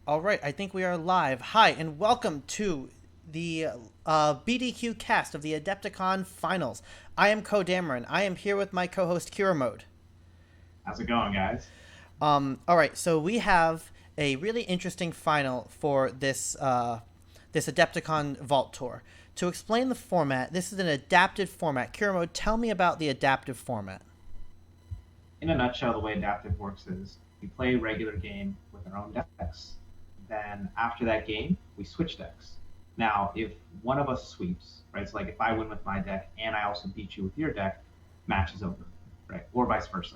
All right, I think we are live. Hi, and welcome to the BDQ cast of the Adepticon Finals. I am Dameron. I am here with my co-host Kira Mode. How's it going, guys? All right, so we have a really interesting final for this Adepticon Vault Tour. To explain the format, this is an adapted format. Kira Mode, tell me about the adaptive format. In a nutshell, the way adaptive works is we play a regular game with our own decks. Then after that game, we switch decks. Now, if one of us sweeps, right? So like if I win with my deck and I also beat you with your deck, match is over, right? Or vice versa.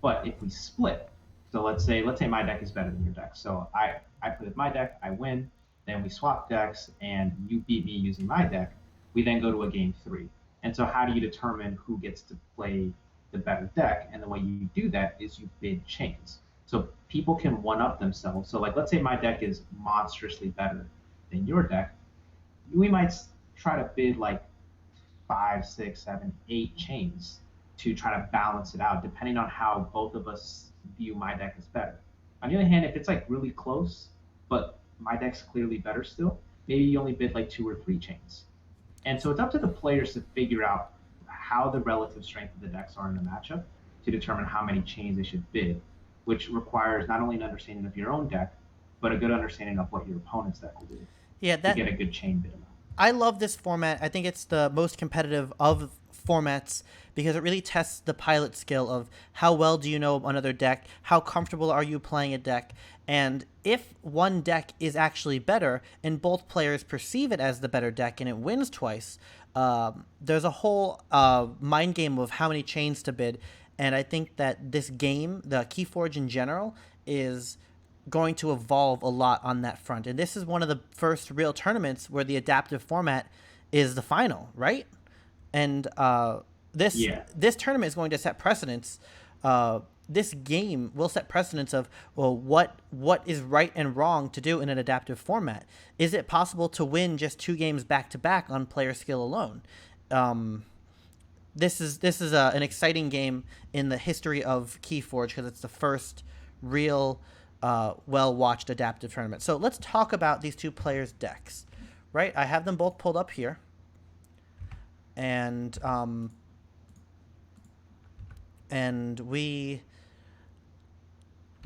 But if we split, so let's say my deck is better than your deck. So I play with my deck, I win, then we swap decks and you beat me using my deck. We then go to a game three. And so how do you determine who gets to play the better deck? And the way you do that is you bid chains. So people can one up themselves. So like let's say my deck is monstrously better than your deck. We might try to bid like five, six, seven, eight chains to try to balance it out, depending on how both of us view my deck as better. On the other hand, if it's like really close, but my deck's clearly better still, maybe you only bid like two or three chains. And so it's up to the players to figure out how the relative strength of the decks are in the matchup to determine how many chains they should bid, which requires not only an understanding of your own deck, but a good understanding of what your opponent's deck will do Yeah, to that get a good chain bid amount. I love this format. I think it's the most competitive of formats because it really tests the pilot skill of how well do you know another deck, how comfortable are you playing a deck, and if one deck is actually better and both players perceive it as the better deck and it wins twice, there's a whole mind game of how many chains to bid. And I think that this game, the Keyforge in general, is going to evolve a lot on that front. And this is one of the first real tournaments where the adaptive format is the final, right? And this Yeah, this tournament is going to set precedents. This game will set precedents of, well, what is right and wrong to do in an adaptive format. Is it possible to win just two games back to back on player skill alone? Um, this is an exciting game in the history of Keyforge because it's the first real well watched adaptive tournament. So let's talk about these two players' decks, right? I have them both pulled up here, and we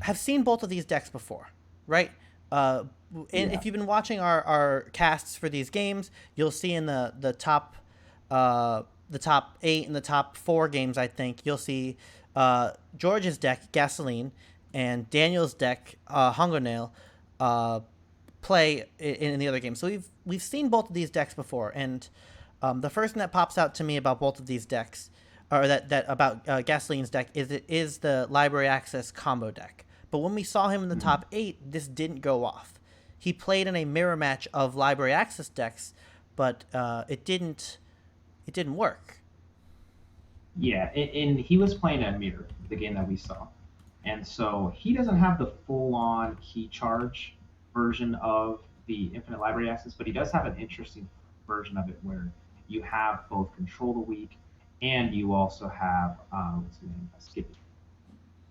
have seen both of these decks before, right? And yeah. if you've been watching our casts for these games, you'll see in uh, the top eight and the top four games, I think you'll see George's deck, Gasoline, and Daniel's deck, Hunger Nail, uh, play in the other game. So we've seen both of these decks before, and the first thing that pops out to me about both of these decks, or that about Gasoline's deck, is it is the Library Access combo deck. But when we saw him in the Mhm. top eight, this didn't go off. He played in a mirror match of Library Access decks, but it didn't work. Yeah, and he was playing a mirror, the game that we saw. And so he doesn't have the full on key charge version of the infinite library access, but he does have an interesting version of it where you have both control the weak and you also have what's the name? Skippy.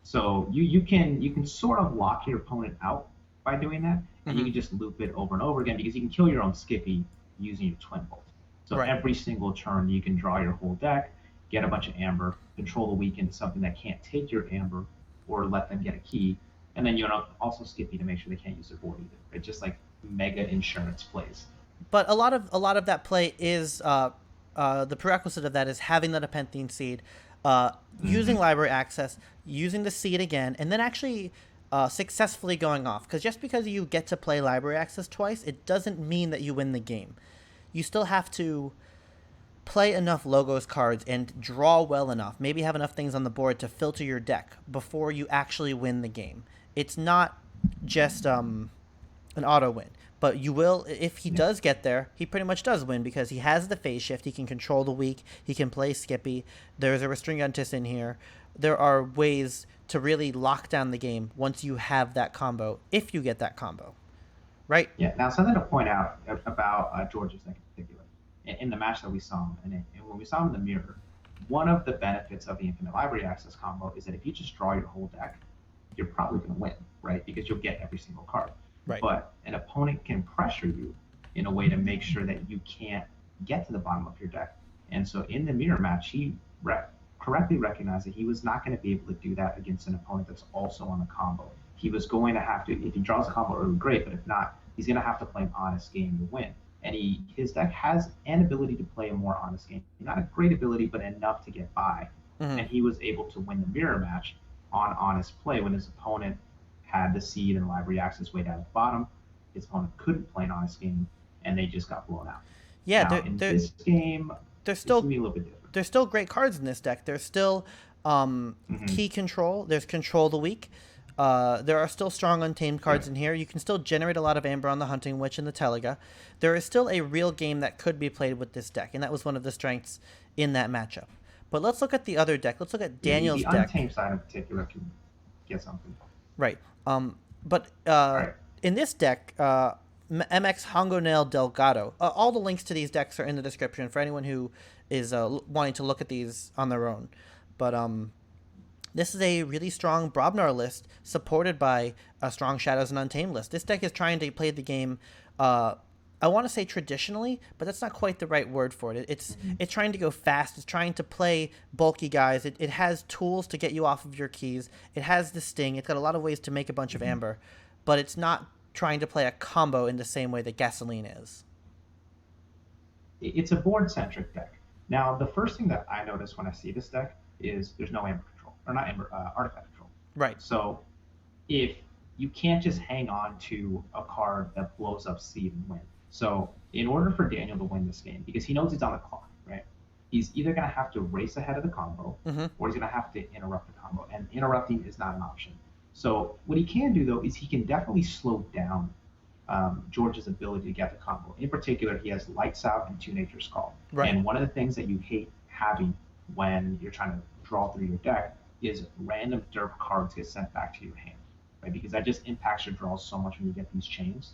So you can sort of lock your opponent out by doing that, and you Mm-hmm. can just loop it over and over again because you can kill your own Skippy using your Twin Bolt. So Right. every single turn you can draw your whole deck, get a bunch of amber, control the weak into something that can't take your amber, or let them get a key, and then you know also Skippy to make sure they can't use their board either. It's just like mega insurance plays. But a lot of that play is the prerequisite of that is having the Nepenthe seed, using Mm-hmm. library access, using the seed again, and then actually successfully going off. Because just because you get to play library access twice, it doesn't mean that you win the game. You still have to play enough logos cards and draw well enough. Maybe have enough things on the board to filter your deck before you actually win the game. It's not just an auto win. But you will, if he Yeah. does get there, he pretty much does win because he has the phase shift. He can control the weak. He can play Skippy. There's a Restringantis in here. There are ways to really lock down the game once you have that combo, if you get that combo, right? Yeah. Now, something to point out about George's deck in particular, in the match that we saw him, and when we saw him in the mirror, one of the benefits of the infinite library access combo is that if you just draw your whole deck, you're probably going to win, right? Because you'll get every single card. Right. but an opponent can pressure you in a way to make sure that you can't get to the bottom of your deck. And so in the mirror match, he correctly recognized that he was not going to be able to do that against an opponent that's also on the combo. He was going to have to, if he draws a combo early, great, but if not, he's going to have to play an honest game to win. And his deck has an ability to play a more honest game. Not a great ability, but enough to get by. Mm-hmm. And he was able to win the mirror match on honest play when his opponent had the seed and library access way down at the bottom. His opponent couldn't play an honest game, and they just got blown out. Yeah, Now, in this game, there's it's going still to be a little bit different. there's still great cards in this deck. There's still key control. There's control the weak. There are still strong untamed cards in here. You can still generate a lot of amber on the Hunting Witch and the Telega. There is still a real game that could be played with this deck, and that was one of the strengths in that matchup. But let's look at the other deck. Let's look at Daniel's the deck. The untamed side in particular can get something. Right. But Right. in this deck, MX Hongonel Delgado. All the links to these decks are in the description for anyone who is wanting to look at these on their own. But this is a really strong Brobnar list supported by a strong Shadows and Untamed list. This deck is trying to play the game, I want to say traditionally, but that's not quite the right word for it. It's trying to go fast. It's trying to play bulky guys. It has tools to get you off of your keys. It has the sting. It's got a lot of ways to make a bunch of amber, but it's not trying to play a combo in the same way that Gasoline is. It's a board-centric deck. Now, the first thing that I notice when I see this deck is there's no amber control, or not amber, artifact control. Right. So if you can't just hang on to a card that blows up seed and win. So in order for Daniel to win this game, because he knows he's on the clock, right? He's either going to have to race ahead of the combo, or he's going to have to interrupt the combo. And interrupting is not an option. So what he can do, though, is he can definitely slow down George's ability to get the combo. In particular, he has Lights Out and Two Nature's Call. Right. And one of the things that you hate having when you're trying to draw through your deck is random derp cards get sent back to your hand, right? Because that just impacts your draws so much when you get these chains.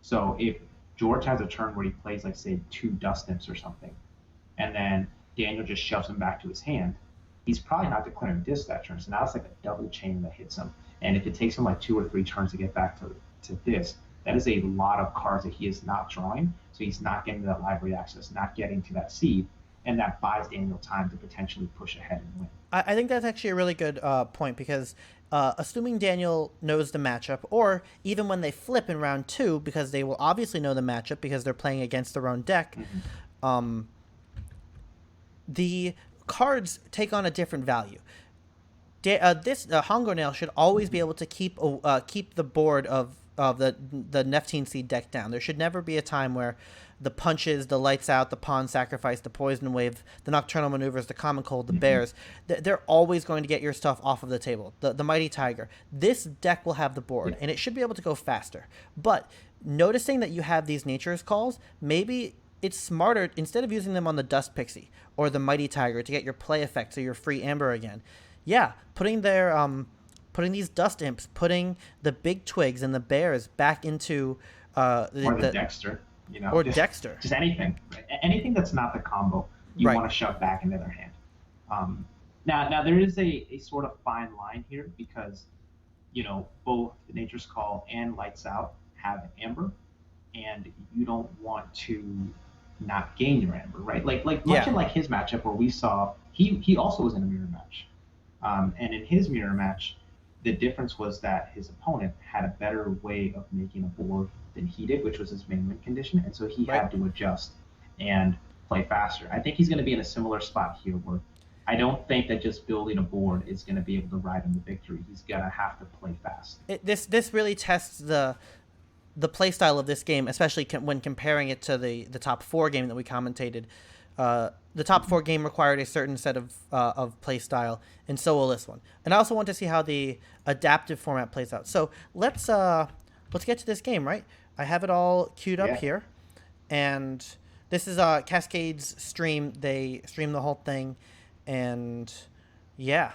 So if George has a turn where he plays, like, say, 2 Dust Imps or something, and then Daniel just shoves him back to his hand, he's probably not declaring disc that turn. So now it's like a double chain that hits him. And if it takes him like 2 or 3 turns to get back to disc, that is a lot of cards that he is not drawing. So he's not getting to that library access, not getting to that seed, and that buys Daniel time to potentially push ahead and win. I think that's actually a really good point, because assuming Daniel knows the matchup, or even when they flip in round 2, because they will obviously know the matchup because they're playing against their own deck, the cards take on a different value. This Hongonel should always be able to keep the board of the Nephthene Seed deck down. There should never be a time where the punches, the Lights Out, the Pawn Sacrifice, the Poison Wave, the Nocturnal Maneuvers, the Common Cold, the Bears, they're always going to get your stuff off of the table. The Mighty Tiger. This deck will have the board, and it should be able to go faster. But noticing that you have these Nature's Calls, maybe it's smarter, instead of using them on the Dust Pixie or the Mighty Tiger to get your play effect, so your free Amber again, putting these Dust Imps, putting the big Twigs and the Bears back into the Dexter. Or Dexter. Just anything. Anything that's not the combo, you want to shove back into their hand. Now there is a sort of fine line here, because, both Nature's Call and Lights Out have Amber, and you don't want to not gain your Amber, right? Like much in like his matchup where we saw, he also was in a mirror match. And in his mirror match, the difference was that his opponent had a better way of making a board than he did, which was his main win condition, and so he had to adjust and play faster. I think he's going to be in a similar spot here, where I don't think that just building a board is going to be able to ride him to victory. He's going to have to play fast. This really tests the play style of this game, especially when comparing it to the top 4 game that we commentated. The top 4 game required a certain set of play style, and so will this one. And I also want to see how the adaptive format plays out. So let's get to this game, right? I have it all queued up here, and this is Cascade's stream. They stream the whole thing, and we're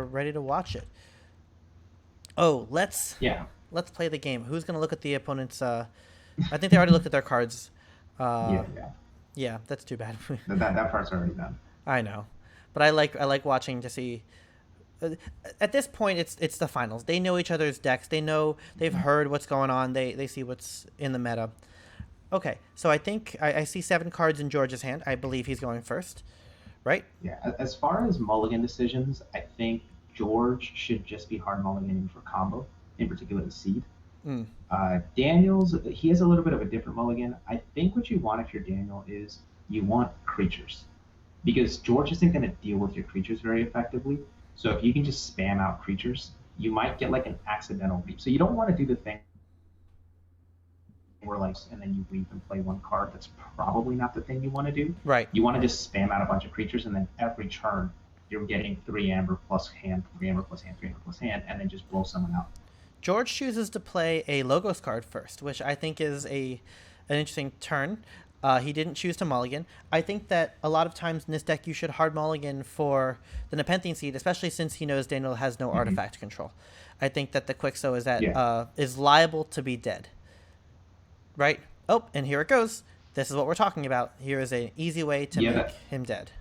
ready to watch it. Oh, let's play the game. Who's gonna look at the opponent's? I think they already looked at their cards. Yeah, that's too bad. that part's already done. I know, but I like watching to see uh, at this point it's the finals. They know each other's decks. They know they've Mhm. heard what's going on. They see what's in the meta. Okay, so I think I see 7 cards in George's hand. I believe he's going first, right? Yeah, as far as mulligan decisions, I think George should just be hard mulliganing for combo, in particular the seed. Mm. Daniels, he has a little bit of a different mulligan. I think what you want if you're Daniel is you want creatures, because George isn't going to deal with your creatures very effectively. So if you can just spam out creatures, you might get like an accidental reap. So you don't want to do the thing where like and then you reap and play one card. That's probably not the thing you want to do. Right. You want to just spam out a bunch of creatures, and then every turn you're getting 3 amber plus hand, 3 amber plus hand, 3 amber plus hand, and then just blow someone out. George chooses to play a Logos card first, which I think is an interesting turn. He didn't choose to mulligan. I think that a lot of times in this deck you should hard mulligan for the Nepenthe Seed, especially since he knows Daniel has no artifact control. I think that the Quixo Yeah. is liable to be dead. Right? Oh, and here it goes. This is what we're talking about. Here is an easy way to Yeah. make him dead.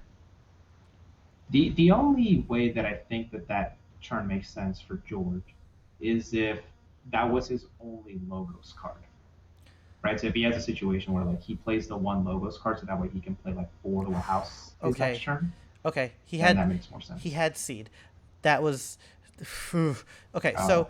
The only way that I think that turn makes sense for George is if that was his only logos card, right? So if he has a situation where like he plays the one logos card, so that way he can play like 4 to a house his next Okay. turn, Okay. then that makes more He sense. had seed. That was okay. Oh,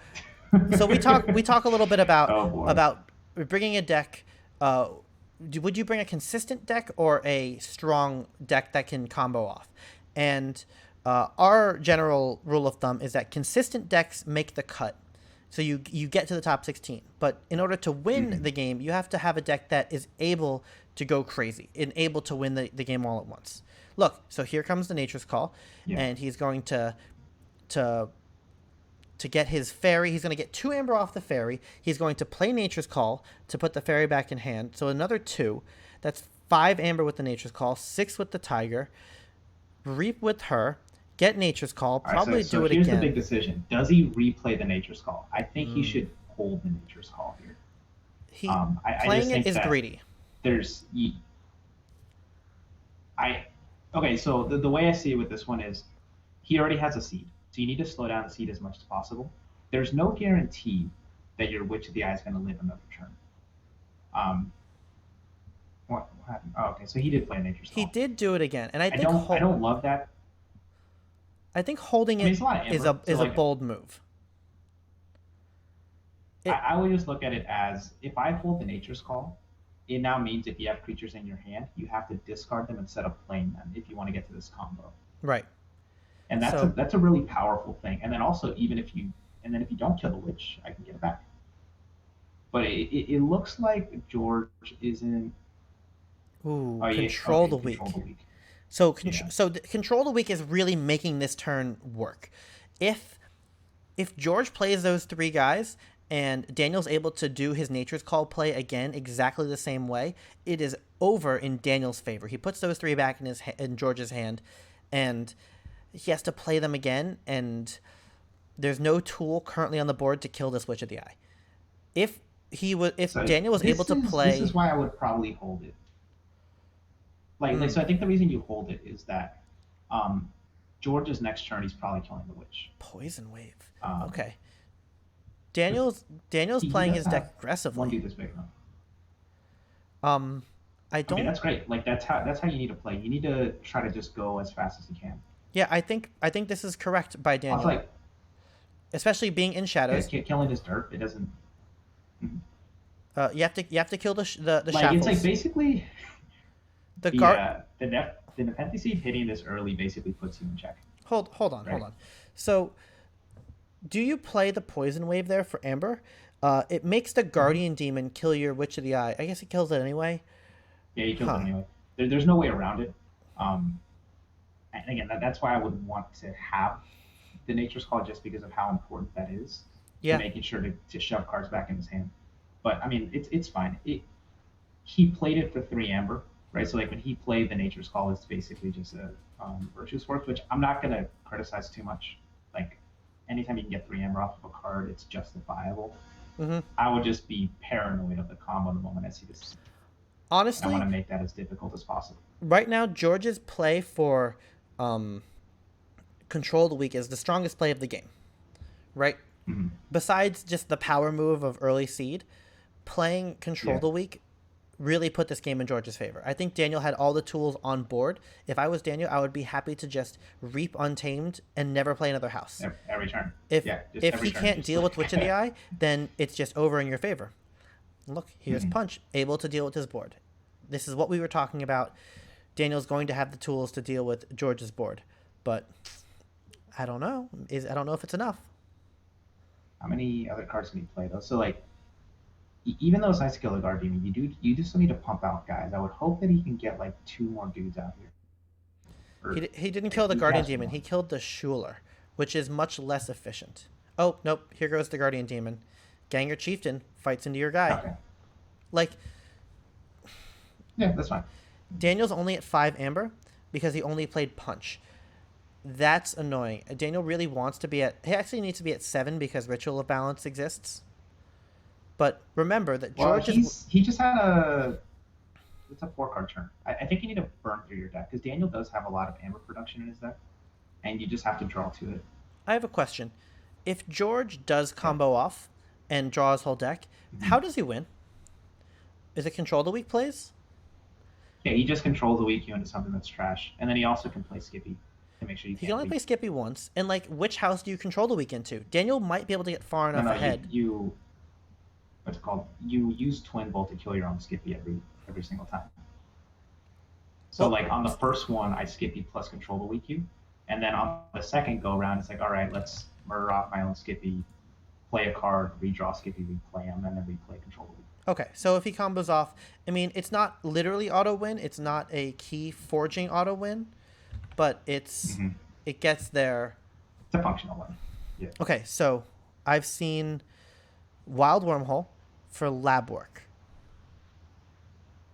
So we talk a little bit oh boy. about bringing a deck. Would you bring a consistent deck or a strong deck that can combo off? And our general rule of thumb is that consistent decks make the cut. So you get to the top 16. But in order to win Mhm. the game, you have to have a deck that is able to go crazy and able to win the game all at once. Look, so here comes the Nature's Call, Yeah. and he's going to to get his fairy. He's going to get 2 amber off the fairy. He's going to play Nature's Call to put the fairy back in hand. So another 2. That's 5 amber with the Nature's Call, 6 with the tiger. Reap with her. Get Nature's Call. All right, Probably so do it here's the big again. decision. Does he replay the Nature's Call? I think he Mm. should hold the Nature's Call here. He I just playing it think is that greedy. there's I okay. So the way I see it with this one is he already has a seed, so you need to slow down the seed as much as possible. There's no guarantee that your Witch of the Eye is going to live another turn. Um, what happened? Oh, okay. So he did play Nature's He Call. did do it again, and I don't love that. I think holding I mean, it it's a lot of is amber. a So is a like, bold move. It I would just look at it as if I hold the Nature's Call, it now means if you have creatures in your hand, you have to discard them instead of playing them if you want to get to this combo. right. And So that's a really powerful thing. And then also even if you and then if you don't kill the witch, I can get it back. But it looks like George isn't. ooh, Oh yeah, control okay, the control weak. the weak. So Yeah. control the weak is really making this turn work. If if George plays those 3 guys and Daniel's able to do his Nature's Call play again exactly the same way, it is over in Daniel's favor. He puts those 3 back in George's hand, and he has to play them again. And there's no tool currently on the board to kill this Witch of the Eye. If So Daniel was able to this is play why I would probably hold it. mm, So I think the reason you hold it is that um, George's next turn he's probably killing the witch. Poison Wave, Um, okay, because Daniel's he playing does his have deck one aggressively. dude this big enough. Um, I I mean don't. that's great. Like that's how you need to play. You need to try to just go as fast as you can. Yeah, I think this is correct by Also, Daniel, like especially being in shadows. killing his dirt, it doesn't. You have to kill the Like it's like shackles. basically The guard. the Nepenthe Seed hitting this early basically puts you in check, Hold on. right? So, do you play the poison wave there for Amber? It makes the Mm-hmm. guardian demon kill your Witch of the Eye. I guess it kills it anyway. Yeah, he kills it Huh. anyway. There's no way around it. Um, and again, that's why I would want to have the Nature's Call just because of how important that is to Yeah. making sure to shove cards back in his hand. But I mean, it's fine. He played it for 3 amber, right? So like when he played the Nature's Call, it's basically just a Virtuous Force, which I'm not gonna criticize too much. Like anytime you can get 3 amber off of a card, it's justifiable. Hmm. I would just be paranoid of the combo the moment I see this. And I want Honestly, to make that as difficult as possible. right now George's play for um, Control the Weak is the strongest play of the game, right? Mhm. Besides just the power move of early seed, playing Control Yeah. the Weak really put this game in George's favor. I think Daniel had all the tools on board. If I was Daniel, I would be happy to just reap Untamed and never play another house. Every turn. If Yeah, just if every he turn. can't Just deal with like- Witch of the Eye, then it's just over in your favor. Look, here's Mhm. Punch, able to deal with his board. This is what we were talking about. Daniel's going to have the tools to deal with George's board, but I don't know. I don't know if it's enough. How many other cards can he play though? So like, even though it's nice to kill the guard demon, you do still need to pump out guys. I would hope that he can get like 2 more dudes out here. Or, He didn't like, kill the he Guardian has Demon. more. He killed the Schuler, which is much less efficient. Oh, nope. Here goes the Guardian Demon. Ganger Chieftain fights into your guy. Okay. Like, Yeah, that's fine. Daniel's only at 5 Amber because he only played Punch. That's annoying. Daniel really wants to be at... He actually needs to be at 7 because Ritual of Balance exists. But remember that Well, George is... he just had a. It's a 4-card turn. I think you need to burn through your deck because Daniel does have a lot of amber production in his deck, and you just have to draw to it. I have a question. If George does combo off and draw his whole deck, how does he win? Is it Control the Weak plays? Yeah, he just controls the weak you into something that's trash, and then he also can play Skippy to make sure you He can't can only leak. play Skippy once. And, like, which house do you control the weak into? Daniel might be able to get far enough No, ahead. you what's it called? You use Twin Bolt to kill your own Skippy every single time. So Well- like on the first one, I Skippy plus control the weak you, and then on the second go around, it's like, all right, let's murder off my own Skippy, play a card, redraw Skippy, replay him, and then replay control the weak. Okay, so if he combos off, I mean, it's not literally auto win. It's not a key forging auto win, but Mhm. it gets there. It's a functional one. Yeah. Okay, so I've seen Wild Wormhole for lab work,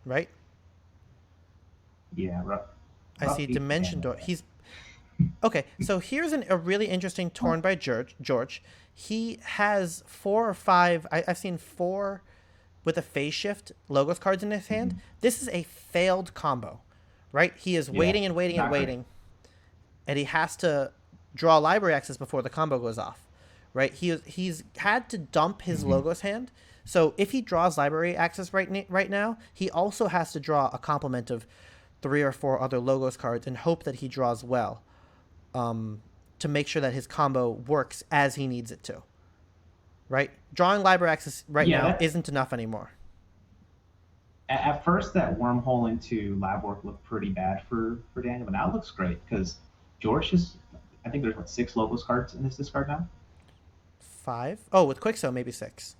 right? Yeah. I see Dimension Door. He's okay. So here's a really interesting turn by George. He has 4 or 5. I've seen 4 with a phase shift Logos cards in his hand. This is a failed combo, right? He is waiting and waiting and not great. waiting, and he has to draw library access before the combo goes off, right? He's had to dump his Logos hand. So if he draws library access right now, he also has to draw a complement of 3 or 4 other Logos cards and hope that he draws well, to make sure that his combo works as he needs it to. Right? Drawing library access now isn't enough anymore. At first, that wormhole into lab work looked pretty bad for Daniel, but now it looks great because George is. I think there's 6 Logos cards in his discard now. 5? Oh, with Quixo, maybe 6.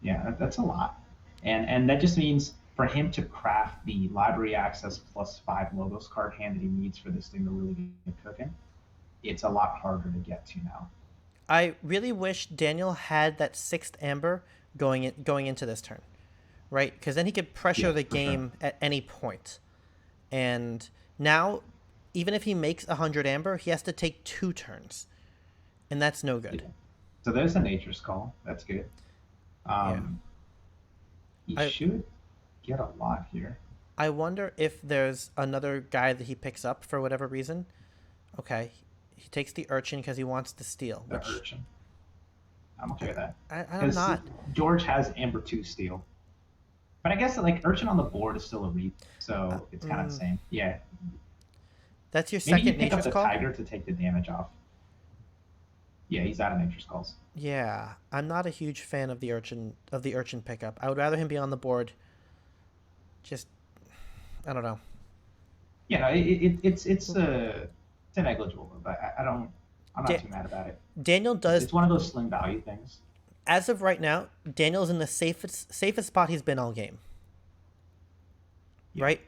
Yeah, that's a lot, and that just means for him to craft the library access plus 5 Logos card hand that he needs for this thing to really get cooking, it's a lot harder to get to now. I really wish Daniel had that 6th Amber going into this turn, right? Because then he could pressure the game at any point. And now, even if he makes 100 Amber, he has to take 2 turns, and that's no good. Yeah. So there's a Nature's Call. That's good. He should get a lot here. I wonder if there's another guy that he picks up for whatever reason. Okay, he takes the Urchin because he wants to steal. The Urchin. I'm okay with that. I'm not. George has Amber 2 steal. But I guess like Urchin on the board is still a reap, so it's kind of the same. Yeah. That's your Maybe you second pick up Nature's the Call? Tiger to take the damage off. Yeah, he's out of Nature's Calls. Yeah, I'm not a huge fan of the Urchin pickup. I would rather him be on the board. Just, I don't know. Yeah, no, it's negligible, but I'm not too mad about it. Daniel does. It's one of those sling value things. As of right now, Daniel's in the safest spot he's been all game. Yeah. Right?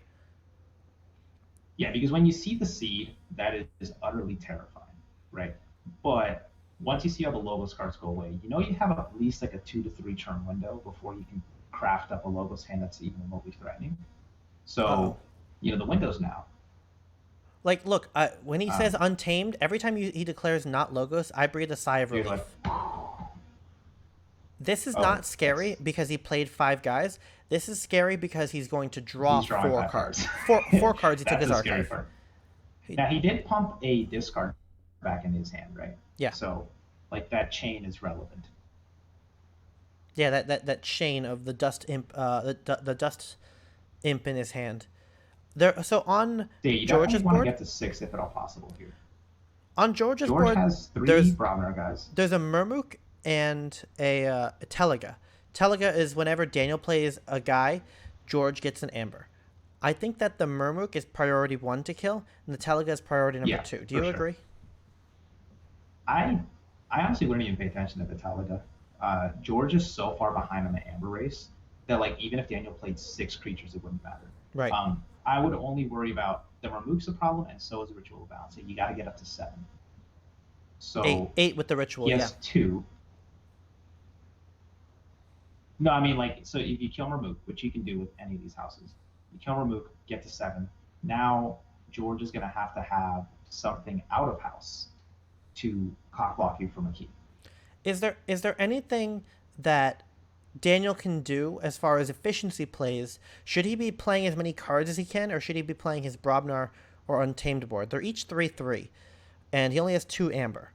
Yeah, because when you see the seed, that is utterly terrifying, right? But once you see all the Logos cards go away, you have at least like a 2 to 3 turn window before you can craft up a Logos hand that's even remotely threatening. So, the window's now. Like, look, when he says Untamed, every time he declares not Logos, I breathe a sigh of relief. Like, this is not scary because he played 5 guys. This is scary because he's going to draw 4 cards. Four cards he took his archive. Now, he did pump a discard back in his hand, right? Yeah. So like that chain is relevant. Yeah, that chain of the dust imp, the dust imp in his hand. There. So Yeah, you George's definitely want to board, get to 6 if at all possible here. on George's George board, has 3 there's Bromner guys. there's a Murmuk and a Teliga. Teliga is whenever Daniel plays a guy, George gets an amber. I think that the Murmuk is priority one to kill, and the Teliga is priority number Yeah, two. Do for you sure. agree? I I honestly wouldn't even pay attention to Metallica. George is so far behind on the Amber race that like even if Daniel played 6 creatures, it wouldn't matter. Right. I would only worry about the Marmook's a problem, and so is Ritual Balance. So you got to get up to 7. Eight, So eight with the he ritual. Yeah. has 2. No, I mean like so if you kill Marmook, which you can do with any of these houses, you kill Marmook, get to 7. Now George is going to have something out of house to cock block you from a key. Is there anything that Daniel can do as far as efficiency plays? Should he be playing as many cards as he can, or should he be playing his Brobnar or Untamed board? They're each 3/3, and he only has 2 amber.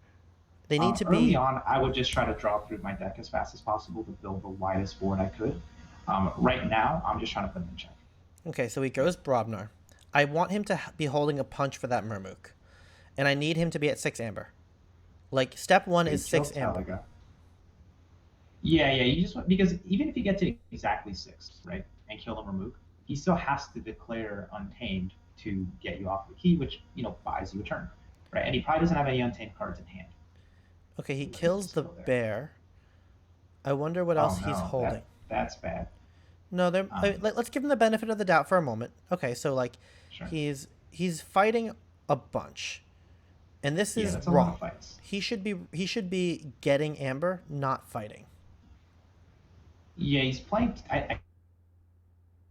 They need to Early be. on, I would just try to draw through my deck as fast as possible to build the widest board I could. Right now, I'm just trying to put them in check. Okay, so he goes Brobnar. I want him to be holding a punch for that Murmuk, and I need him to be at 6 amber. Like, step one So you is kill 6 amber. Teliga. Yeah, yeah. You just want, because even if you get to exactly 6, right, and kill the Marmook, he still has to declare Untamed to get you off the key, which buys you a turn, right? And he probably doesn't have any Untamed cards in hand. Okay, he So let me kills just the go there. bear. I wonder what Oh else he's no, holding. that's bad. No, Um, let's give him the benefit of the doubt for a moment. Okay, so like, sure. he's fighting a bunch, and this Yeah, is that's a lot wrong. of fights. He should be getting amber, not fighting. Yeah, he's playing. I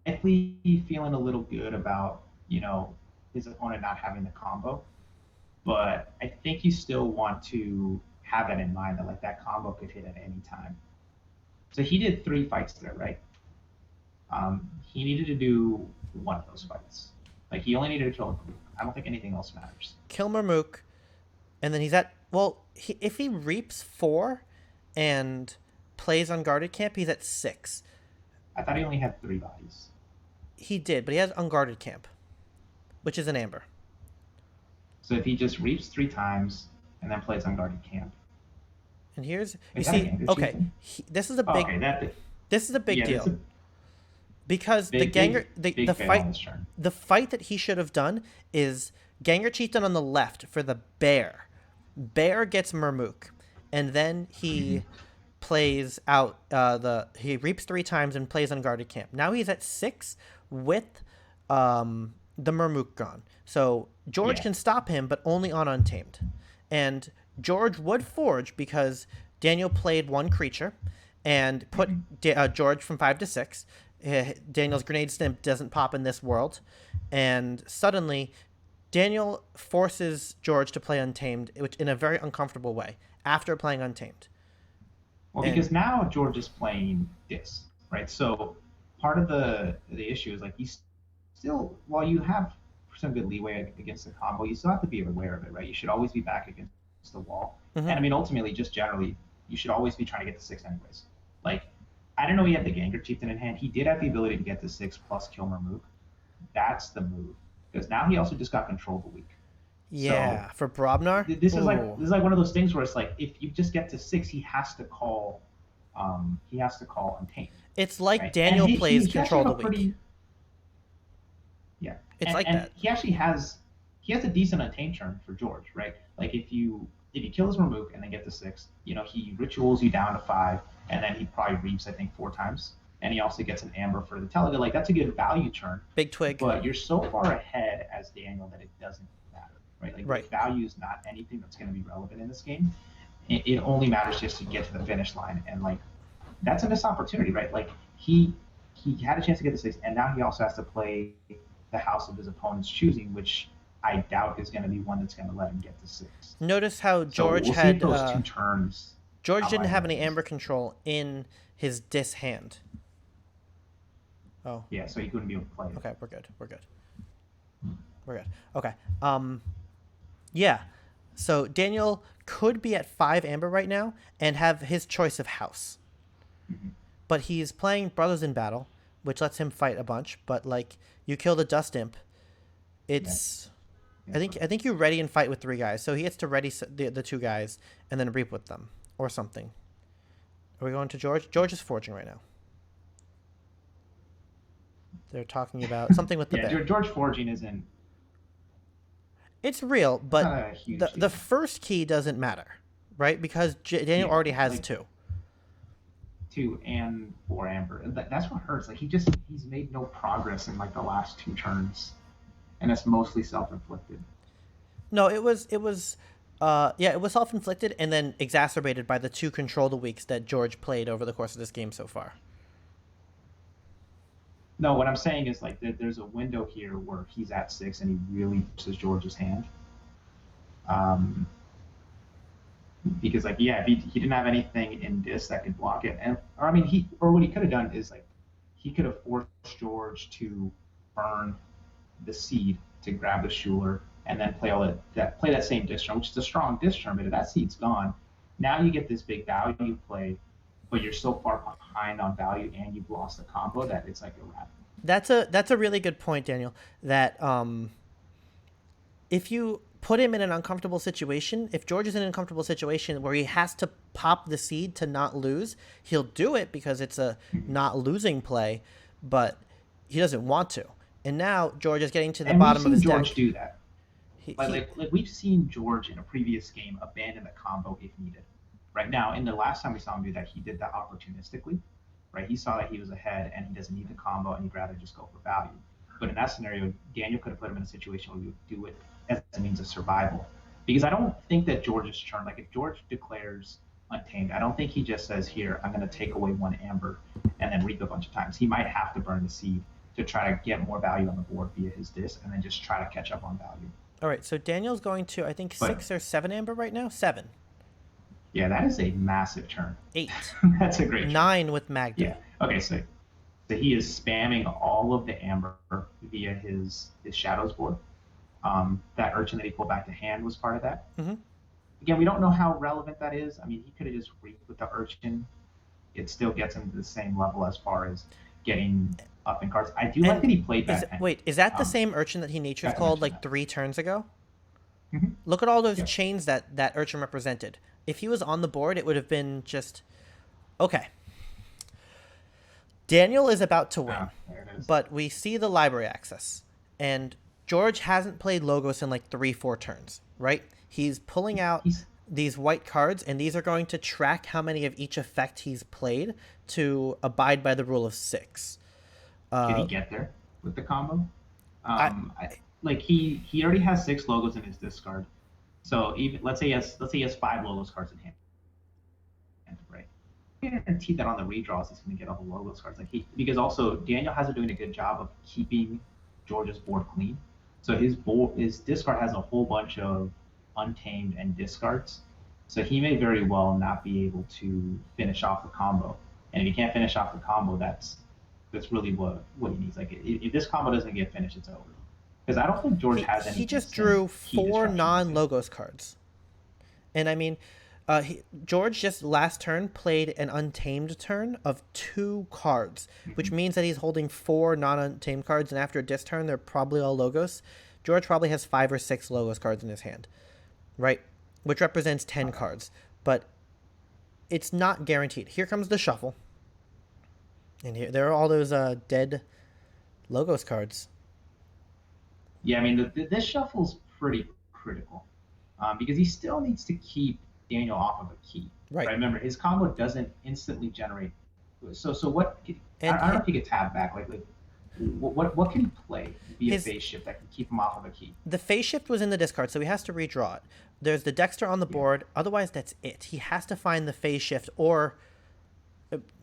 definitely feeling a little good about his opponent not having the combo, but I think you still want to have that in mind that like that combo could hit at any time. So he did 3 fights there, right? He needed to do one of those fights. Like he only needed to kill a group. I don't think anything else matters. Kill Murmuk, and then he's at if he reaps 4, and plays unguarded camp, he's at 6. I thought he only had 3 bodies. He did, but he has unguarded camp, which is an amber. So if he just reaps 3 times and then plays unguarded camp, And here's you is that a see. Ganger Okay, chieftain? this is a Oh, big okay, that this is a big yeah, that's deal a because the big, Ganger big, big the fail on fight this turn. the fight that he should have done is Ganger Chieftain on the left for the bear. Bear gets Murmuk, and then he plays out he reaps 3 times and plays unguarded camp. Now he's at 6 with the Murmuk gone. So George Yeah. can stop him, but only on Untamed. And George would forge because Daniel played 1 creature and put George from 5 to 6. Daniel's grenade stimp doesn't pop in this world, and suddenly Daniel forces George to play Untamed, which in a very uncomfortable way after playing Untamed. Well, And because now George is playing this, right? So part of the issue is like you still, while you have some good leeway against the combo, you still have to be aware of it, right? You should always be back against the wall, and I mhm. mean ultimately, just generally, you should always be trying to get to 6 anyways. Like I don't know, he had the Ganger Chieftain in hand. He did have the ability to get to 6 plus kill Marmook. That's the move because now he also just got control of the weak. So Yeah, for Brobnar. Ooh, this is like one of those things where it's like if you just get to 6, he has to call Untamed, it's like right? And Daniel plays he actually Control have the a Weak. pretty yeah, It's like and that. he actually has a decent Untamed turn for George, right? Like if you kill his Remook and then get to 6, he rituals you down to 5, and then he probably reaps I think 4 times, and he also gets an amber for the Teliga. Like that's a good value turn, Big twig. but you're so far ahead as Daniel that it doesn't matter, right? Like Right. value is not anything that's going to be relevant in this game. It only matters just to get to the finish line, and like that's a missed opportunity, right? Like he had a chance to get to 6, and now he also has to play the house of his opponent's choosing, which I doubt is going to be one that's going to let him get to 6. Notice how So George we'll see if had those 2 turns George didn't outline have any difference. amber control in his dis hand. Oh, Yeah, so he couldn't be able to play it. okay, we're good. We're good. We're good. Okay. Yeah. So Daniel could be at 5 amber right now and have his choice of house. Mhm. But he's playing Brothers in Battle, which lets him fight a bunch. But like you kill the Dust Imp, Yeah. it's Yeah. I think you ready and fight with 3 guys. So he gets to ready the 2 guys and then reap with them or something. Are we going to George? George is forging right now. They're talking about something with the Yeah. bear. George forging isn't. It's real, It's but not a huge the deal. first key doesn't matter, right? Because Daniel Yeah. already has Like 2. 2 and 4 amber. That's what hurts. Like he's made no progress in like the last 2 turns, and it's mostly self-inflicted. No, it was self inflicted and then exacerbated by the 2 control the weeks that George played over the course of this game so far. No, what I'm saying is like there's a window here where he's at 6 and he really pushes George's hand. Um, because like yeah, if he didn't have anything in this that could block it, and or I mean what he could have done is like he could have forced George to burn the seed to grab the Schuler and then play that same disc turn, which is a strong disc turn, but if that seed's gone, now you get this big value play, but you're so far behind on value and you've lost the combo that it's like a wrap. That's a really good point, Daniel. That if you put him in an uncomfortable situation, if George is in an uncomfortable situation where he has to pop the seed to not lose, he'll do it because it's a not losing play, but he doesn't want to. And now George is getting to the And we've bottom of seen his George deck. do that. Like, He like like we've seen George in a previous game abandon the combo if needed. Right now, in the last time we saw him do that, he did that opportunistically. Right, he saw that he was ahead and he doesn't need the combo and he'd rather just go for value. But in that scenario, Daniel could have put him in a situation where he would do it as a means of survival. Because I don't think that George's turn, like if George declares untamed, I don't think he just says, "Here, I'm going to take away 1 amber and then reap a bunch of times." He might have to burn the seed to try to get more value on the board via his disc and then just try to catch up on value. All right, so Daniel's going to I think But 6 or 7 amber right now. 7, yeah, that is a massive turn. 8, That's a great turn. 9 with Magda. Yeah. Okay, so he is spamming all of the amber via his shadows board. That urchin that he pulled back to hand was part of that. Mm-hmm. Again, we don't know how relevant that is. I mean, he could have just reaped with the urchin. It still gets him to the same level as far as getting up in cards. I do like that he played Is that hand. wait, is that the same urchin that he nature's Forgot to called mention like that. 3 turns ago? Mm-hmm. Look at all those Yeah. chains that urchin represented. If he was on the board, it would have been just okay. Daniel is about to win, There it is. but we see the library access, and George hasn't played Logos in like 3-4 turns, right? He's pulling out He's these white cards, and these are going to track how many of each effect he's played to abide by the rule of 6. Did he get there with the combo? I, Like he already has 6 logos in his discard. So even let's say he has 5 logos cards in hand, right? I guarantee that on the redraws he's going to get all the logos cards. Like because also Daniel has been doing a good job of keeping George's board clean. So his discard has a whole bunch of untamed and discards. So he may very well not be able to finish off the combo. And if he can't finish off the combo, that's really what he needs. Like if this combo doesn't get finished, it's over. Because I don't think George has any. he just drew key 4 disruption. non-Logos cards. And I mean, George just last turn played an untamed turn of 2 cards, which means that he's holding 4 non-untamed cards, and after this turn, they're probably all Logos. George probably has 5 or 6 Logos cards in his hand, right? Which represents 10 cards. But it's not guaranteed. Here comes the shuffle. And here there are all those dead Logos cards. Yeah, I mean this shuffle's pretty critical because he still needs to keep Daniel off of a key. Right. Remember, his combo doesn't instantly generate. So what? I don't know if he could tab back. Like what can he play via phase shift that can keep him off of a key? The phase shift was in the discard, so he has to redraw it. There's the Dexter on the board. Otherwise, that's it. He has to find the phase shift, or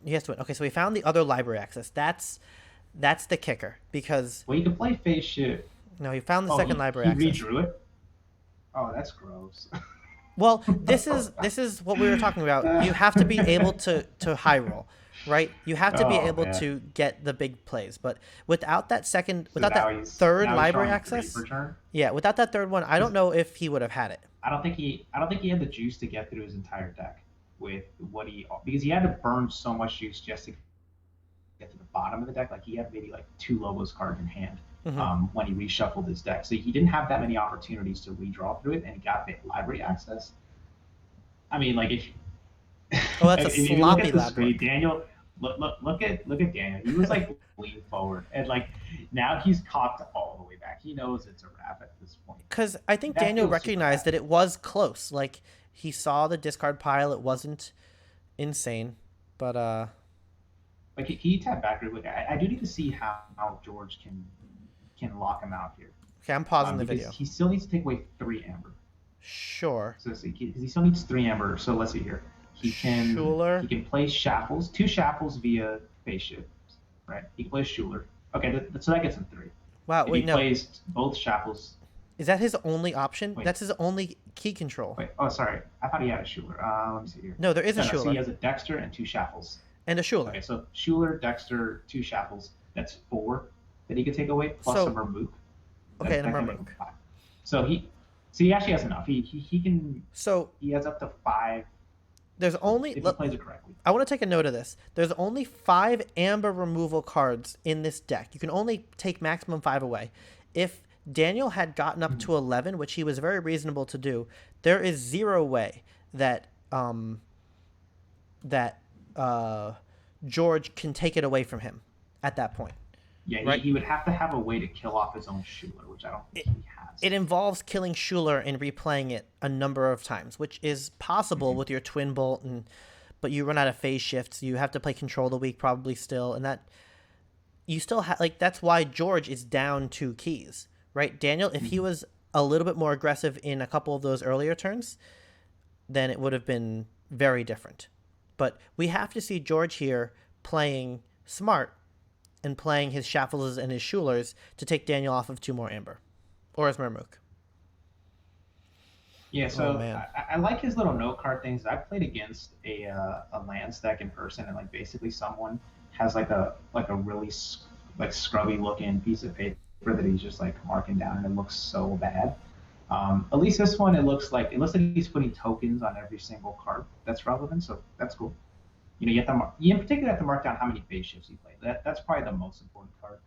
he has to win. Okay, so we found the other library access. That's the kicker because Well, you can play phase shift. no, he found the second library he access. redrew it. Oh, that's gross. Well, this is what we were talking about. You have to be able to high roll, right? You have to be able to get the big plays. But without that Now third he's library drawing 3 access, per turn. yeah, without that third one, I don't know if he would have had it. I don't think he had the juice to get through his entire deck with what he because he had to burn so much juice just to get to the bottom of the deck. Like he had maybe like two Logos cards in hand Hmm. when he reshuffled his deck, so he didn't have that many opportunities to redraw through it, and he got the library access. I mean, like if Oh, that's a if you look sloppy at the lab screen, work. Daniel, look at Daniel. He was like leaning forward, and like now he's cocked all the way back. He knows it's a wrap at this point. Because I think That Daniel feels super recognized that bad. it was close. Like he saw the discard pile. It wasn't insane, but Like he tapped back real quick. I do need to see how George can lock him out here, okay, I'm pausing the because video. he still needs to take away three amber. Sure. So he still needs three amber. So let's see here. He Schuler. can play shackles, two shackles via face shift, right? He can play Schuler. Okay, so that gets him three. Wow. If Wait, he no. plays both shackles, Is that his only option? wait, That's his only key control. wait. Oh, sorry. I thought he had a Schuler. Let me see here. No, there is a No, no. So he Schuler has a Dexter and two shackles. and a Schuler. Okay, so Schuler, Dexter, two shackles. That's four that he could take away plus a So Mermook. okay, and a That can make him Murmuk. five. So he actually has enough. He can So he has up to five there's only. if he plays it correctly. I want to take a note of this. There's only 5 amber removal cards in this deck. You can only take maximum 5 away. If Daniel had gotten up Mm-hmm. to 11, which he was very reasonable to do, there is zero way that that uh, George can take it away from him at that point, Yeah, right? he would have to have a way to kill off his own Schuler, which I don't think It, he has. it involves killing Schuler and replaying it a number of times, which is possible Mm-hmm. with your twin bolt, and but you run out of phase shifts. You have to play control the week probably still, and that you still have like that's why George is down 2 keys, right? Daniel, if he Mm-hmm. was a little bit more aggressive in a couple of those earlier turns, then it would have been very different. But we have to see George here playing smart and playing his Shaffles and his Schulers to take Daniel off of 2 more amber, or his Mermook. Yeah, Oh so man. I like his little note card things. I've played against a land stack in person, and like basically someone has like a really like scrubby looking piece of paper that he's just like marking down, and it looks so bad. At least this one, it looks like he's putting tokens on every single card that's relevant, so that's cool. You know, you in particular have to mark down how many phase shifts you played. That's probably the most important card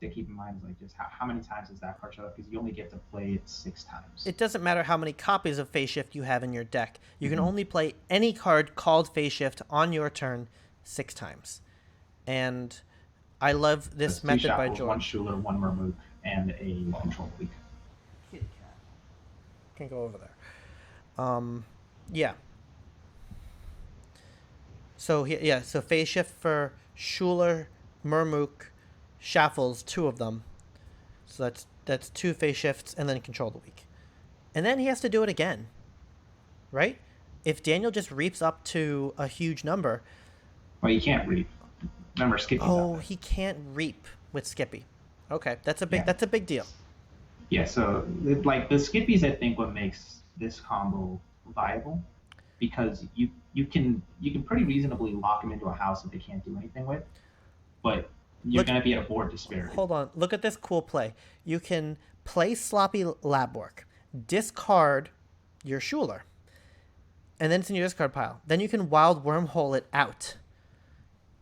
to keep in mind. Is like just how many times does that card show up? Because you only get to play it 6 times. It doesn't matter how many copies of Phase Shift you have in your deck. You can Mm-hmm. only play any card called Phase Shift on your turn 6 times. And I love That's this two method by shackles, one George. Schuler, one Mermook, and a control weak. Kitty cat. Can go over there. Yeah. So Phase Shift for Schuler, Mermook, Shaffles, 2 of them. So that's 2 Phase Shifts and then Control the Weak. And then he has to do it again, right? If Daniel just reaps up to a huge number, Well, you can't read. Remember, Skippy's out oh, there. he can't reap with Skippy. Okay, Yeah. that's a big deal. Yeah, so like the Skippies, I think what makes this combo viable because you can pretty reasonably lock them into a house that they can't do anything with, but you're Look, going to be at a board disparity. hold on. Look at this cool play. You can play sloppy lab work, discard your Schuler, and then it's in your discard pile. Then you can wild wormhole it out.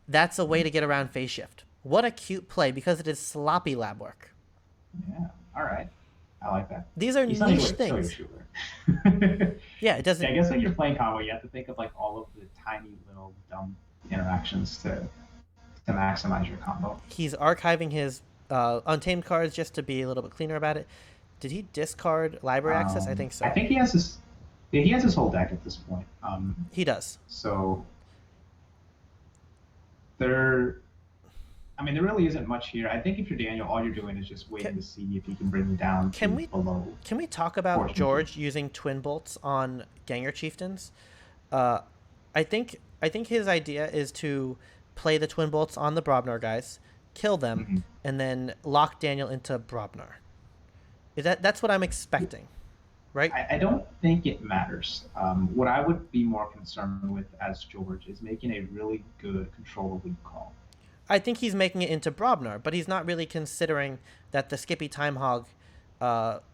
That's a way to get around phase shift. What a cute play because it is sloppy lab work. Yeah, all right, I like that. These are You still need niche to kill your things. Schuler. Yeah, it Yeah, doesn't. I guess when you're playing combo, you have to think of like all of the tiny little dumb interactions to maximize your combo. He's archiving his untamed cards just to be a little bit cleaner about it. Did he discard library access? I think I so. think he has this. Yeah, he has his whole deck at this point. He does. So there, I mean, there really isn't much here. I think if you're Daniel, all you're doing is just waiting Can, to see if you can bring him down to can we below can we talk about fortune two. George using twin bolts on Ganger Chieftains? Uh, I think his idea is to play the twin bolts on the Brobnar guys, kill them, Mm-hmm. and then lock Daniel into Brobnar. That's what I'm expecting, right? I don't think it matters. What I would be more concerned with as George is making a really good control weak call. I think he's making it into Brobnar, but he's not really considering that the Skippy Time Hog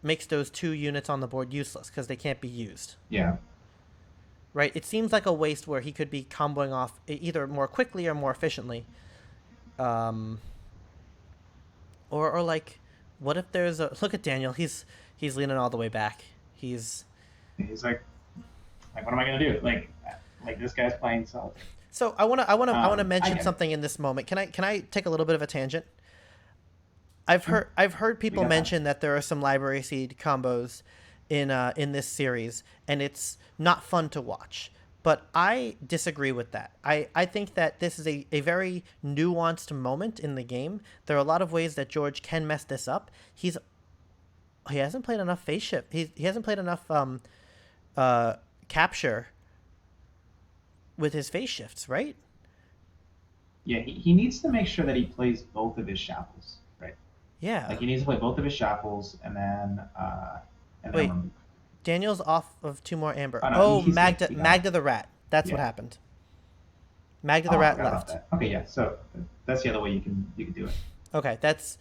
makes those 2 units on the board useless because they can't be used. Yeah. Right? It seems like a waste where he could be comboing off either more quickly or more efficiently. Um, or like, what if there's a look at Daniel? He's leaning all the way back. He's He's like, what am I gonna do? Like this guy's playing solitaire. so I wanna I mention get it. something in this moment. Can I take a little bit of a tangent? Sure. I've heard We people got time. mention that there are some library seed combos in this series, and it's not fun to watch. But I disagree with that. I think that this is a very nuanced moment in the game. There are a lot of ways that George can mess this up. He hasn't played enough face shift. He hasn't played enough uh capture with his face shifts, right? Yeah, he needs to make sure that he plays both of his shuffles, right? Yeah. Like he needs to play both of his shuffles and then Wait, remove. Daniel's off of 2 more amber. Oh no, Oh, he's good. Magda We got him. Magda the rat. That's what Yeah. happened. Magda Oh, the I rat forgot about left. that. Okay, yeah. So that's the other way you can do it. Okay, that's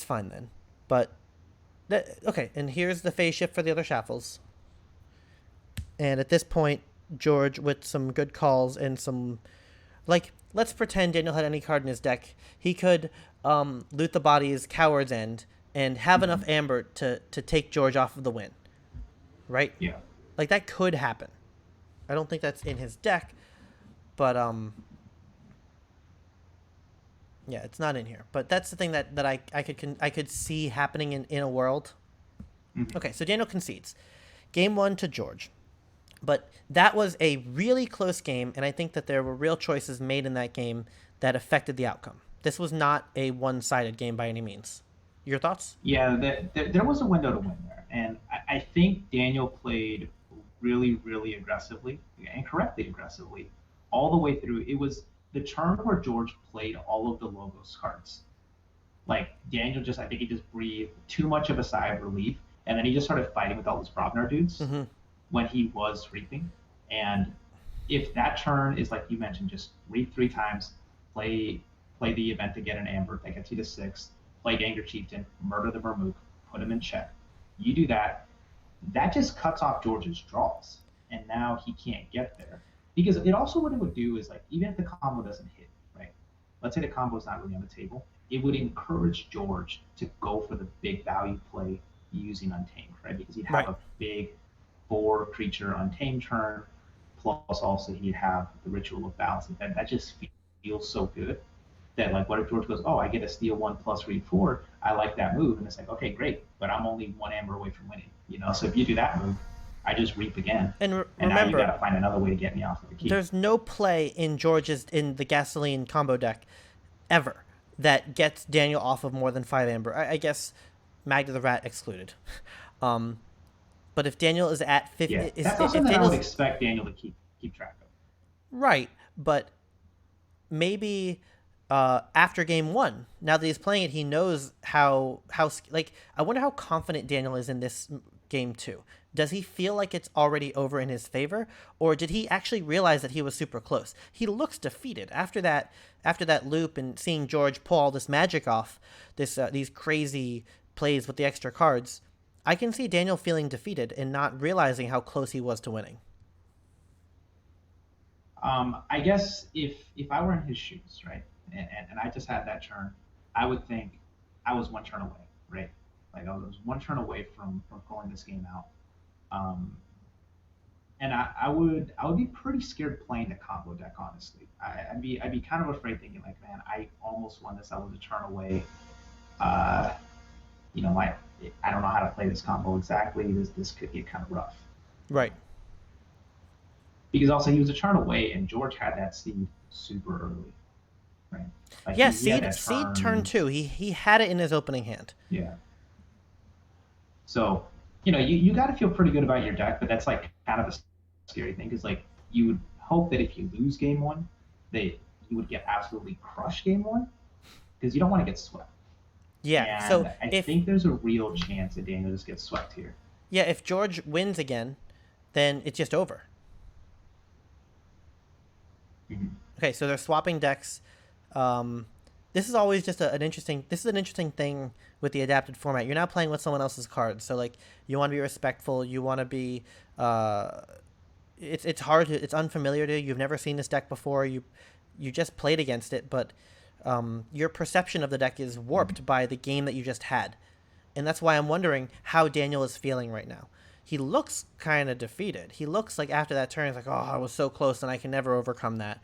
fine then. But okay, and here's the phase shift for the other shuffles. And at this point, George, with some good calls and some, like, let's pretend Daniel had any card in his deck. He could loot the body's Coward's End and have Hmm. enough amber to take George off of the win, right? Yeah. Like that could happen. I don't think that's in his deck, but yeah, it's not in here. But that's the thing that I could see happening in a world. Hmm. Okay, so Daniel concedes. Game 1 to George. But that was a really close game, and I think that there were real choices made in that game that affected the outcome. This was not a one-sided game by any means. Your thoughts? Yeah, there was a window to win there, and I think Daniel played really, really aggressively and correctly aggressively all the way through. It was the turn where George played all of the logos cards. Like Daniel just, I think he just breathed too much of a sigh of relief, and then he just started fighting with all his Brognar dudes Mm-hmm. when he was reaping. And if that turn is like you mentioned, just reap 3 times, play play the event to get an amber that gets you to 6, play Danger Chieftain, murder the Vermook, put him in check. You do that, that just cuts off George's draws, and now he can't get there. Because it also what it would do is like even if the combo doesn't hit, right? Let's say the combo is not really on the table, it would encourage George to go for the big value play using Untamed, right? Because he'd have Right. a big 4 creature Untamed turn, plus also he'd have the Ritual of Balance. That just feels so good that like what if George goes, oh, I get a steal 1 plus read 4, I like that move, and it's like okay, great, but I'm only 1 amber away from winning, you know. So if you do that move, I just reap again, And and now you got remember, to find another way to get me off of the key. there's no play in the gasoline combo deck ever that gets Daniel off of more than 5 amber. I guess Magda the rat excluded. Um, but if Daniel is at 50, Yeah, is that's if not something I would Daniel's expect Daniel to keep track of. right, but maybe after game 1, now that he's playing it, he knows how like I wonder how confident Daniel is in this game 2. Does he feel like it's already over in his favor, or did he actually realize that he was super close? He looks defeated after that loop and seeing George pull all this magic off, these crazy plays with the extra cards. I can see Daniel feeling defeated and not realizing how close he was to winning. I guess if I were in his shoes, right, and I just had that turn, I would think I was 1 turn away, right? Like I was 1 turn away from pulling this game out. Um, and I would be pretty scared playing the combo deck, honestly. I'd be kind of afraid, thinking like, man, I almost won this. I was a turn away. Uh, you know, I don't know how to play this combo exactly. This could get kind of rough. Right. Because also he was a turn away, and George had that seed super early, right? Like Yeah, he had that seed turn 2. He had it in his opening hand. yeah. So, you know, you got to feel pretty good about your deck, but that's like kind of a scary thing because like you would hope that if you lose game 1, that you would get absolutely crushed game 1 because you don't want to get swept. Yeah. And So I if think there's a real chance that Daniel just gets swept here. yeah, if George wins again, then it's just over. Mm-hmm. Okay, so they're swapping decks. Um, this is always just an interesting. This is an interesting thing with the adapted format. You're not playing with someone else's cards, so like you want to be respectful. You want to be. It's hard. It's unfamiliar to you. You've never seen this deck before. You just played against it, but your perception of the deck is warped by the game that you just had, and that's why I'm wondering how Daniel is feeling right now. He looks kind of defeated. He looks like after that turn, he's like, "Oh, I was so close, and I can never overcome that."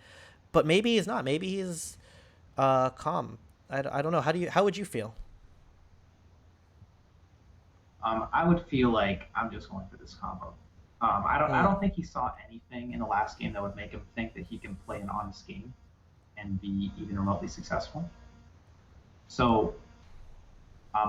But maybe he's not. Maybe he's calm. I don't know. How would you feel? I would feel like I'm just going for this combo. I Mm. don't think he saw anything in the last game that would make him think that he can play an honest game and be even remotely successful. So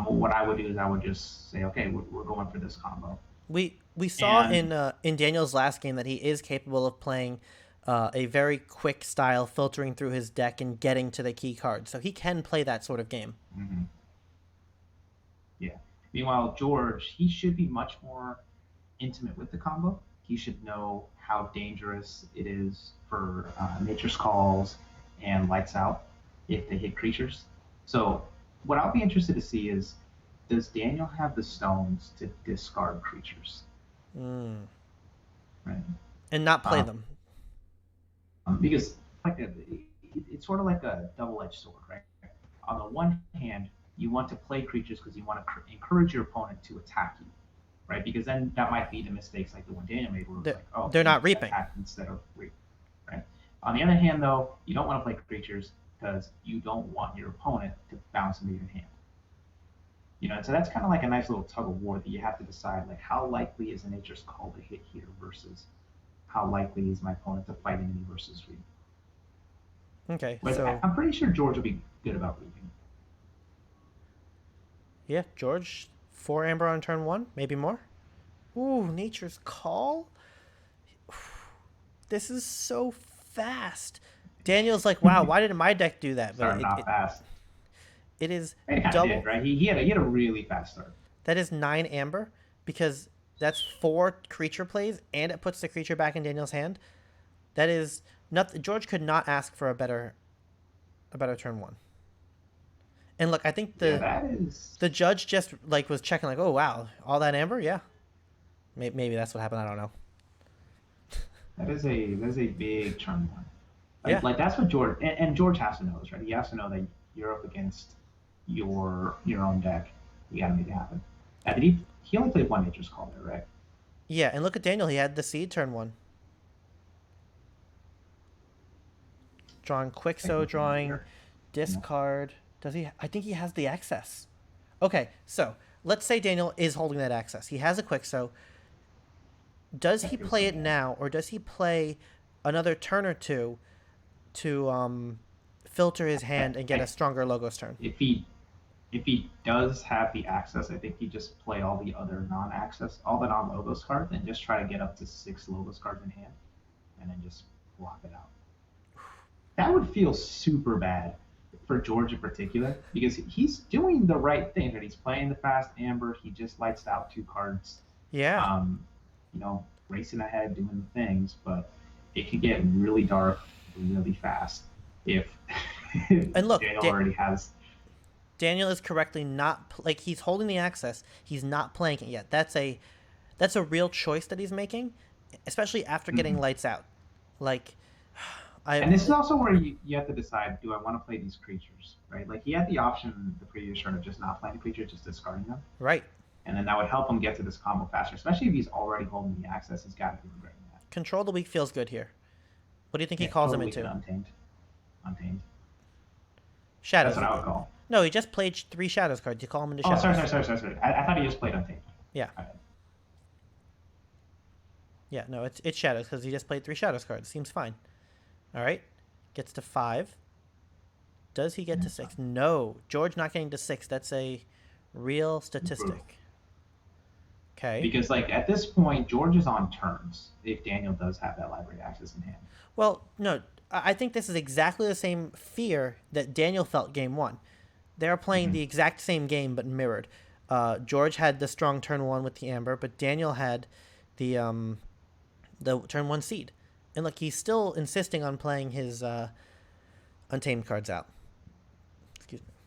what I would do is I would just say, okay, we're going for this combo. We saw And in Daniel's last game that he is capable of playing a very quick style, filtering through his deck and getting to the key card. So he can play that sort of game. mhm, yeah. Meanwhile, George, he should be much more intimate with the combo. He should know how dangerous it is for Nature's Calls and Lights Out if they hit creatures. So, what I'll be interested to see is, does Daniel have the stones to discard creatures? Mm. Right? And not play Um, them. because it's sort of like a double-edged sword, right? On the one hand, you want to play creatures because you want to encourage your opponent to attack you, right? Because then that might lead to mistakes like the one Daniel made, where it was They're, like, oh, they're he not reaping. attacked instead of reap, right? On the other hand, though, you don't want to play creatures because you don't want your opponent to bounce into your hand. And so that's kind of like a nice little tug of war that you have to decide, like, how likely is a Nature's Call to hit here versus how likely is my opponent to fight enemy versus reap. Okay, But so I'm pretty sure George will be good about reaping. yeah, George, 4 Amber on turn one, maybe more. Ooh, Nature's Call. This is so fast. Daniel's like, wow, why didn't my deck do that? But Starting off fast. it is It kind of did, double. right? He had a really fast start. That is 9 Amber because that's 4 creature plays and it puts the creature back in Daniel's hand. That is not George could not ask for a better turn one. And look, I think Yeah, the that is the judge just like was checking like, oh wow, all that Amber, yeah, maybe that's what happened. I don't know. that is a big turn one. Yeah, Like that's what George and George has to know this, right? He has to know that you're up against your own deck. You got to make it happen. Did he only played one Nature's Call there, right? yeah, and look at Daniel. He had the seed turn one, drawing Take a Quixo, look at it drawing here. No. discard. Does he? I think he has the access. Okay, so let's say Daniel is holding that access. He has a Quixo. Does he That feels play so it bad. now, or does he play another turn or two to filter his hand and get a I, stronger Logos turn? if he does have the access, I think he just play all the non-logos cards, and just try to get up to 6 logos cards in hand, and then just block it out. That would feel super bad for George in particular because he's doing the right thing. That he's playing the fast amber. He just lights out 2 cards, Yeah, um, racing ahead, doing the things. But it could get really dark really fast if and look, Daniel already has. Daniel is correctly not like he's holding the access. He's not playing it yet. That's a real choice that he's making, especially after getting Mhm. lights out. Like, I And this is also where you have to decide: do I want to play these creatures? Right? Like he had the option the previous turn of just not playing the creatures, just discarding them, right. and then that would help him get to this combo faster. Especially if he's already holding the access, he's got to be regretting that. Control the weak feels good here. What do you think he Yeah, calls him totally good. into? Untamed. That's Shadows. what I would call. No, he just played 3 Shadows cards. You call him into Oh, sorry, Shadows. sorry, sorry, sorry, sorry. I thought he just played Untamed. Yeah, Okay. yeah. No, it's Shadows because he just played 3 Shadows cards. Seems fine. All right, gets to 5. Does he get Yeah, to 6? No, George not getting to 6. That's a real brutal. statistic. Okay. Because like at this point, George is on turns if Daniel does have that library access in hand. Well, no, I think this is exactly the same fear that Daniel felt game one. They're playing Mm-hmm. the exact same game but mirrored. George had the strong turn one with the Amber, but Daniel had the turn one seed. And look, he's still insisting on playing his Untamed cards out.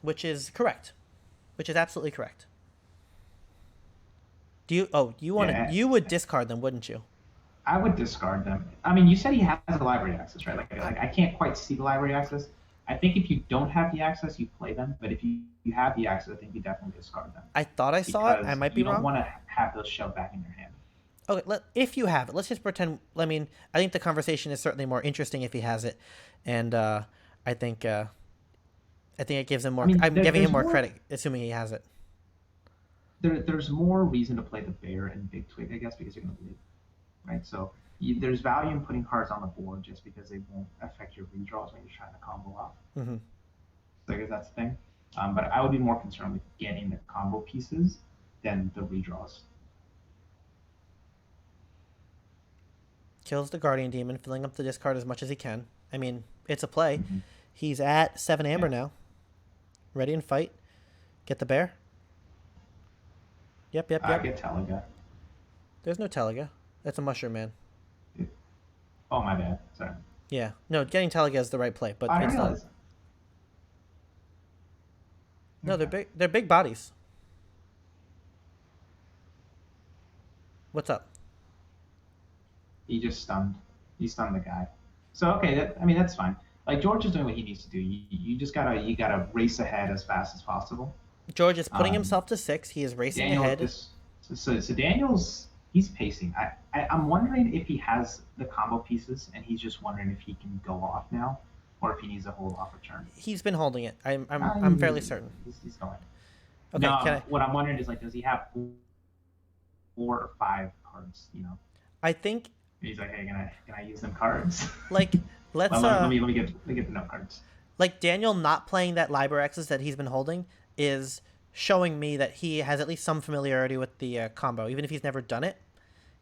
which is correct, which is absolutely correct. Do you? Oh, you want to? Yeah, You would discard them, wouldn't you? I would discard them. I mean, you said he has a library access, right? I, Like I can't quite see the library access. I think if you don't have the access, you play them. But if you have the access, I think you definitely discard them I thought I saw it. I because might be you don't wrong. want to have those shoved back in your hand. Okay, if you have it, let's just pretend. I mean, I think the conversation is certainly more interesting if he has it, and I think uh, I think it gives him I more. mean, I'm giving him there's more more. credit, assuming he has it. There's more reason to play the bear and big twig, I guess, because you're going to bleed, right? So there's value in putting cards on the board just because they won't affect your redraws when you're trying to combo off. Hmm. So I guess that's the thing. But I would be more concerned with getting the combo pieces than the redraws. Kills the Guardian Demon, filling up the discard as much as he can. I mean, it's a play. Mm-hmm. He's at 7 amber Yeah. now. Ready and fight. Get the bear. Yep, yep, I yep. get Teliga. There's no Teliga. That's a mushroom man. Oh, my bad. Sorry. Yeah. No, getting Teliga is the right play, but I it's not. realize. No, they're Okay. big. They're big bodies. What's up? He just stunned. He stunned the guy. So okay, I mean that's fine. Like George is doing what he needs to do. You just gotta race ahead as fast as possible. George is putting Um, himself to 6. He is racing Daniel ahead. just so Daniel's he's pacing. I'm wondering if he has the combo pieces and he's just wondering if he can go off now or if he needs to hold off a turn. He's been holding it. Ah, I'm fairly certain. he's going. Okay, No, what I'm wondering is like, does he have 4 or 5 cards? You know, I think he's like, hey, can I use them cards? like let's Well, let me get the note cards. like Daniel not playing that library access that he's been holding is showing me that he has at least some familiarity with the combo, even if he's never done it.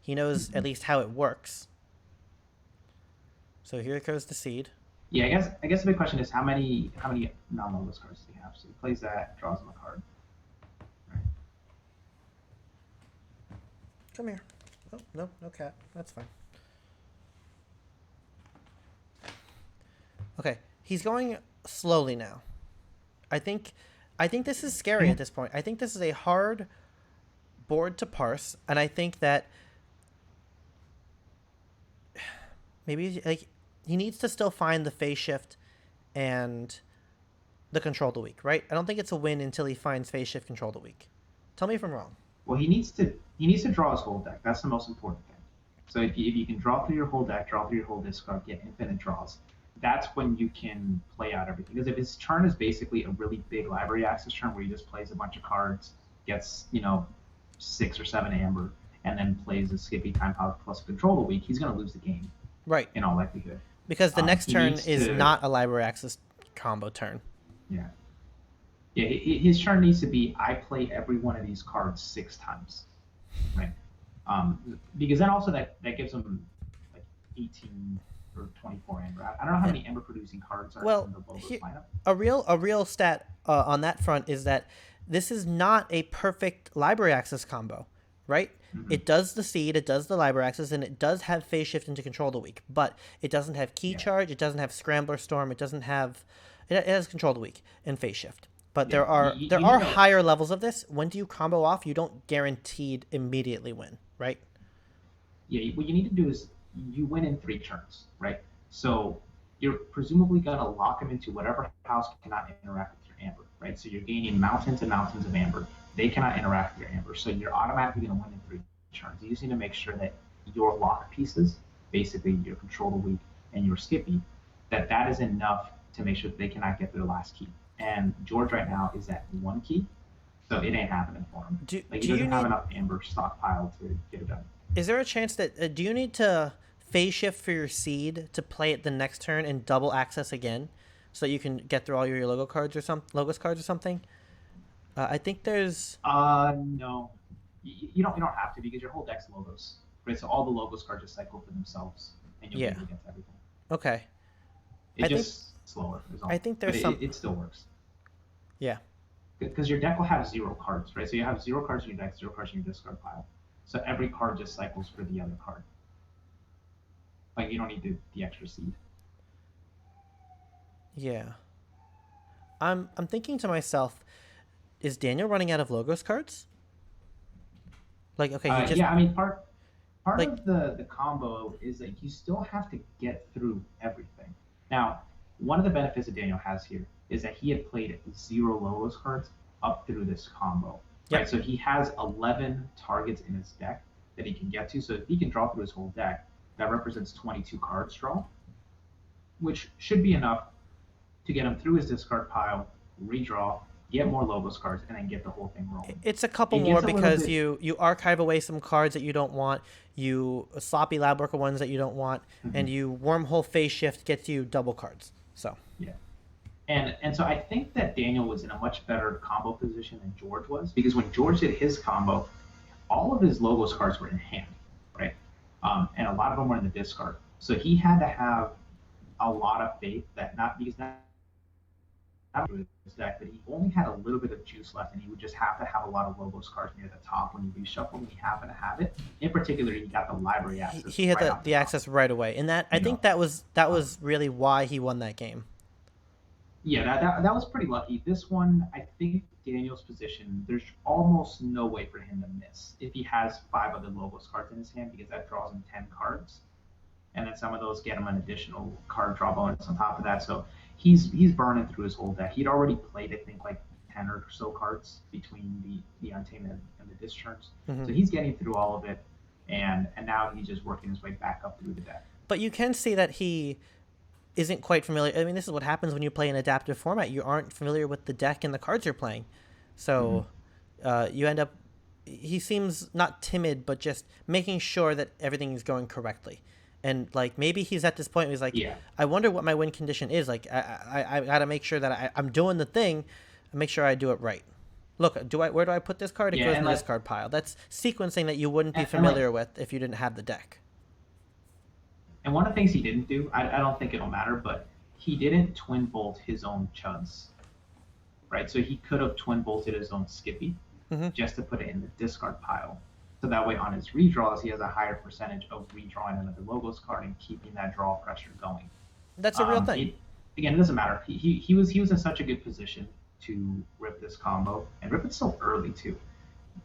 He knows at least how it works. So here goes the seed. Yeah, I guess the big question is how many non-logos cards does he have? So he plays that, draws him a card. Right. Come here. Oh no, no cat. That's fine. Okay, he's going slowly now. I think this is scary at this point. I think this is a hard board to parse, and I think that maybe like he needs to still find the phase shift and the control of the week, right? I don't think it's a win until he finds phase shift control of the week. Tell me if I'm wrong. Well, he needs to draw his whole deck. That's the most important thing. So if you can draw through your whole deck, draw through your whole discard, get infinite draws, that's when you can play out everything. Because if his turn is basically a really big library access turn where he just plays a bunch of cards, gets 6 or 7 amber, and then plays a Skippy time power plus control the week, he's going to lose the game Right. in all likelihood. Because the next He turn needs is to, not a library access combo turn. yeah, yeah. His turn needs to be I play every one of these cards 6 times, right? Because then also that gives him like 18 or 24 amber. I don't know how many amber producing cards are Well, in the Logos he, lineup. a real stat on that front is that this is not a perfect library access combo, right? Mm-hmm. It does the seed, it does the library access, and it does have phase shift into control of the week, but it doesn't have key charge, it doesn't have scrambler storm, it doesn't have it has control of the week and phase shift. But Yeah, there are higher levels of this. When do you combo off? You don't guaranteed immediately win, right? Yeah, what you need to do is you win in 3 turns, right? So you're presumably going to lock them into whatever house cannot interact with your amber, right? So you're gaining mountains and mountains of amber. They cannot interact with your amber, so you're automatically going to win in 3 turns. You just need to make sure that your lock pieces, basically your control the weak and your Skippy, that is enough to make sure that they cannot get their last key. And George right now is at 1 key, so it ain't happening for him. He doesn't have enough amber stockpiled to get it done. Is there a chance that do you need to phase shift for your seed to play it the next turn and double access again, so that you can get through all your logos cards or something? I think there's. No, you don't have to because your whole deck's logos, right? So all the logos cards just cycle for themselves, and you'll be able to get to everything. Okay. It's just slower. I think there's some. It still works. Yeah. Because your deck will have 0 cards, right? So you have 0 cards in your deck, 0 cards in your discard pile. So every card just cycles for the other card. Like you don't need the extra seed. Yeah. I'm thinking to myself, is Daniel running out of logos cards? Like, okay, he just Yeah, I mean, part like of the combo is that you still have to get through everything. Now, one of the benefits that Daniel has here is that he had played zero Logos cards up through this combo, right? yep. So he has 11 targets in his deck that he can get to. So if he can draw through his whole deck, that represents 22 cards draw, which should be enough to get him through his discard pile, redraw, get more Logos cards, and then get the whole thing rolling. It's a couple It more gets a little because bit, you archive away some cards that you don't want, you sloppy lab worker ones that you don't want, and mhm, you wormhole phase shift gets you double cards. So yeah. And so I think that Daniel was in a much better combo position than George was because when George did his combo, all of his Logos cards were in hand, right? And a lot of them were in the discard. So he had to have a lot of faith that not because not his deck, but he only had a little bit of juice left, and he would just have to have a lot of Logos cards near the top when he reshuffled, and he happened to have it. In particular, he got the library access he had right off the the top. access right away, and that I You think know, that um, was really why he won that game. yeah, that was pretty lucky. This one, I think Daniel's position, there's almost no way for him to miss if he has five other Logos cards in his hand because that draws him 10 cards. And then some of those get him an additional card draw bonus on top of that. So he's burning through his whole deck. He'd already played, I think, like 10 or so cards between the Untamed and the Discharge. Hmm. So he's getting through all of it. And now he's just working his way back up through the deck. But you can see that he isn't quite familiar. I mean, this is what happens when you play an adaptive format. You aren't familiar with the deck and the cards you're playing, Mm-hmm. so you end up. He seems not timid, but just making sure that everything is going correctly. And like maybe he's at this point where he's like, Yeah. I wonder what my win condition is. Like I gotta make sure that I'm doing the thing, and make sure I do it right. Look, where do I put this card? It Yeah. goes in And the like, discard pile. That's sequencing that you wouldn't be and like, familiar with if you didn't have the deck. and one of the things he didn't do, I don't think it'll matter, but he didn't twin bolt his own chuds, right? So he could have twin bolted his own Skippy Hmm. just to put it in the discard pile. So that way on his redraws, he has a higher percentage of redrawing another Logos card and keeping that draw pressure going. That's a real thing. It again, it doesn't matter. He was in such a good position to rip this combo and rip it so early too.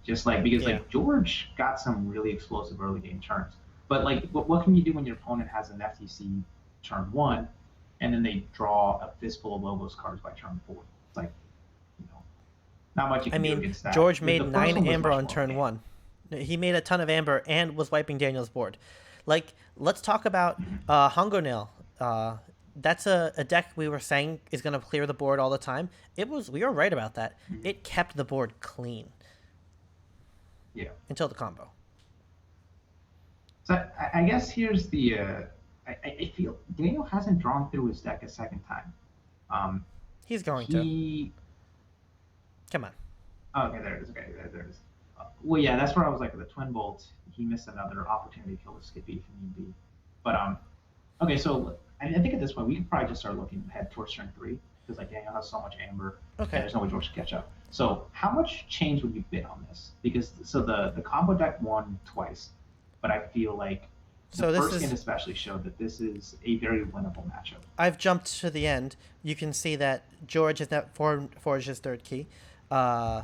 Just like because Yeah. like George got some really explosive early game turns, but like what can you do when your opponent has an FTC turn one, and then they draw a fistful of Logos cards by turn four? It's like you know not much you I can do mean, against that. George The made first nine one was amber much on more turn game. one. He made a ton of amber and was wiping Daniel's board. Like, let's talk about Hungonil. That's a deck we were saying is going to clear the board all the time. It was we were right about that. Mhm. It kept the board clean Yeah. until the combo. So I guess here's the I feel Daniel hasn't drawn through his deck a second time. Um, He's going to. he Come on. oh, okay, there it is. Okay, there it is. Well, yeah, that's where I was like with the twin bolt. He missed another opportunity to kill the Skippy if need be. But okay, so I think at this point we could probably just start looking ahead towards turn three because like Daniel has so much amber and Okay. there's no way George to catch up. So how much change would you bid on this? Because so the combo deck won twice, but I feel like the So this first game is especially showed that this is a very winnable matchup. I've jumped to the end. You can see that George has not forged his third key, uh,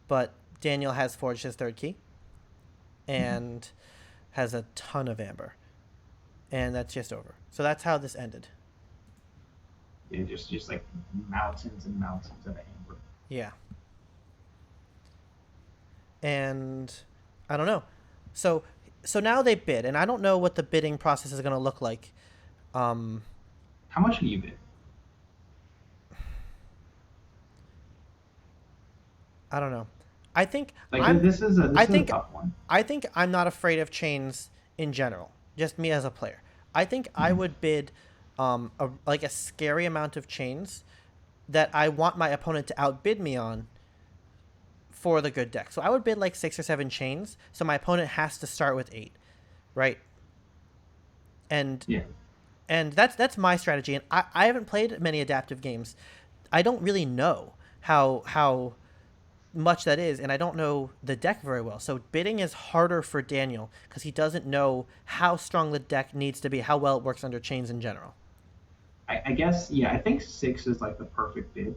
but Daniel has forged his third key Mm-hmm. and has a ton of amber. And that's just over. So that's how this ended. Yeah, just like mountains and mountains of amber. Yeah. And I don't know. So now they bid, and I don't know what the bidding process is going to look like. Um, How much do you bid? I don't know. I think Like I'm this is a I this is a think tough one. I think I'm not afraid of chains in general. Just me as a player. I think I Mm-hmm. would bid like a scary amount of chains that I want my opponent to outbid me on for the good deck. So I would bid like 6 or 7 chains, so my opponent has to start with 8, right? And Yeah. that's my strategy. And I haven't played many adaptive games. I don't really know how much that is, and I don't know the deck very well. So bidding is harder for Daniel because he doesn't know how strong the deck needs to be, how well it works under chains in general. I guess yeah. I think six is like the perfect bid.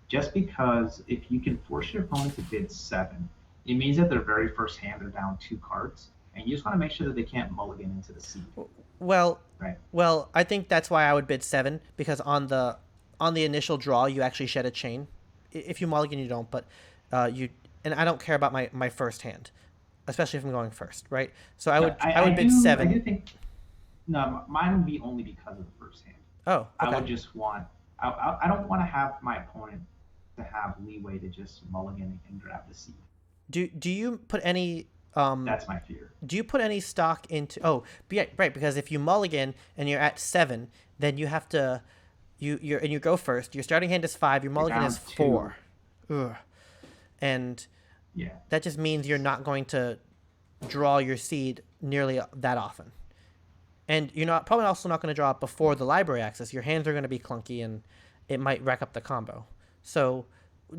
just because if you can force your opponent to bid 7, it means that their very first hand they're down 2 cards, and you just want to make sure that they can't mulligan into the seed, Well, right? I think that's why I would bid 7 because on the initial draw you actually shed a chain. If you mulligan, you don't, but you and I don't care about my first hand, especially if I'm going first, right? So No, I would bid I 7. do think no, mine would be only because of the first hand. Oh, I okay. would just want I don't want to have my opponent to have leeway to just mulligan and grab the seed. Do you put any um That's my fear. do you put any stock into right, because if you mulligan and you're at 7, then you have to you go first. Your starting hand is 5, your You're mulligan is down 2. 4. Ugh. And Yeah. that just means you're not going to draw your seed nearly that often. And you're not probably also not going to draw it before the library access. Your hands are going to be clunky and it might wreck up the combo. So,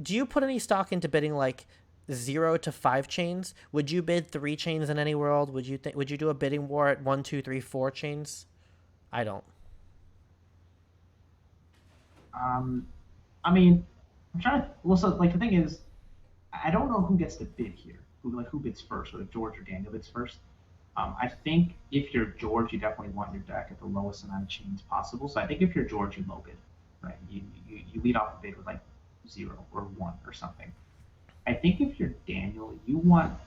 do you put any stock into bidding like 0 to 5 chains? Would you bid 3 chains in any world? Would you do a bidding war at 1, 2, 3, 4 chains? I don't. Um, I mean, I'm trying to. Well, so like the thing is, I don't know who gets to bid here. Who bids first, whether George or Daniel bids first. I think if you're George, you definitely want your deck at the lowest amount of chains possible. So I think if you're George, you low bid, right? You lead off the bid with like 0 or 1 or something. I think if you're Daniel, you want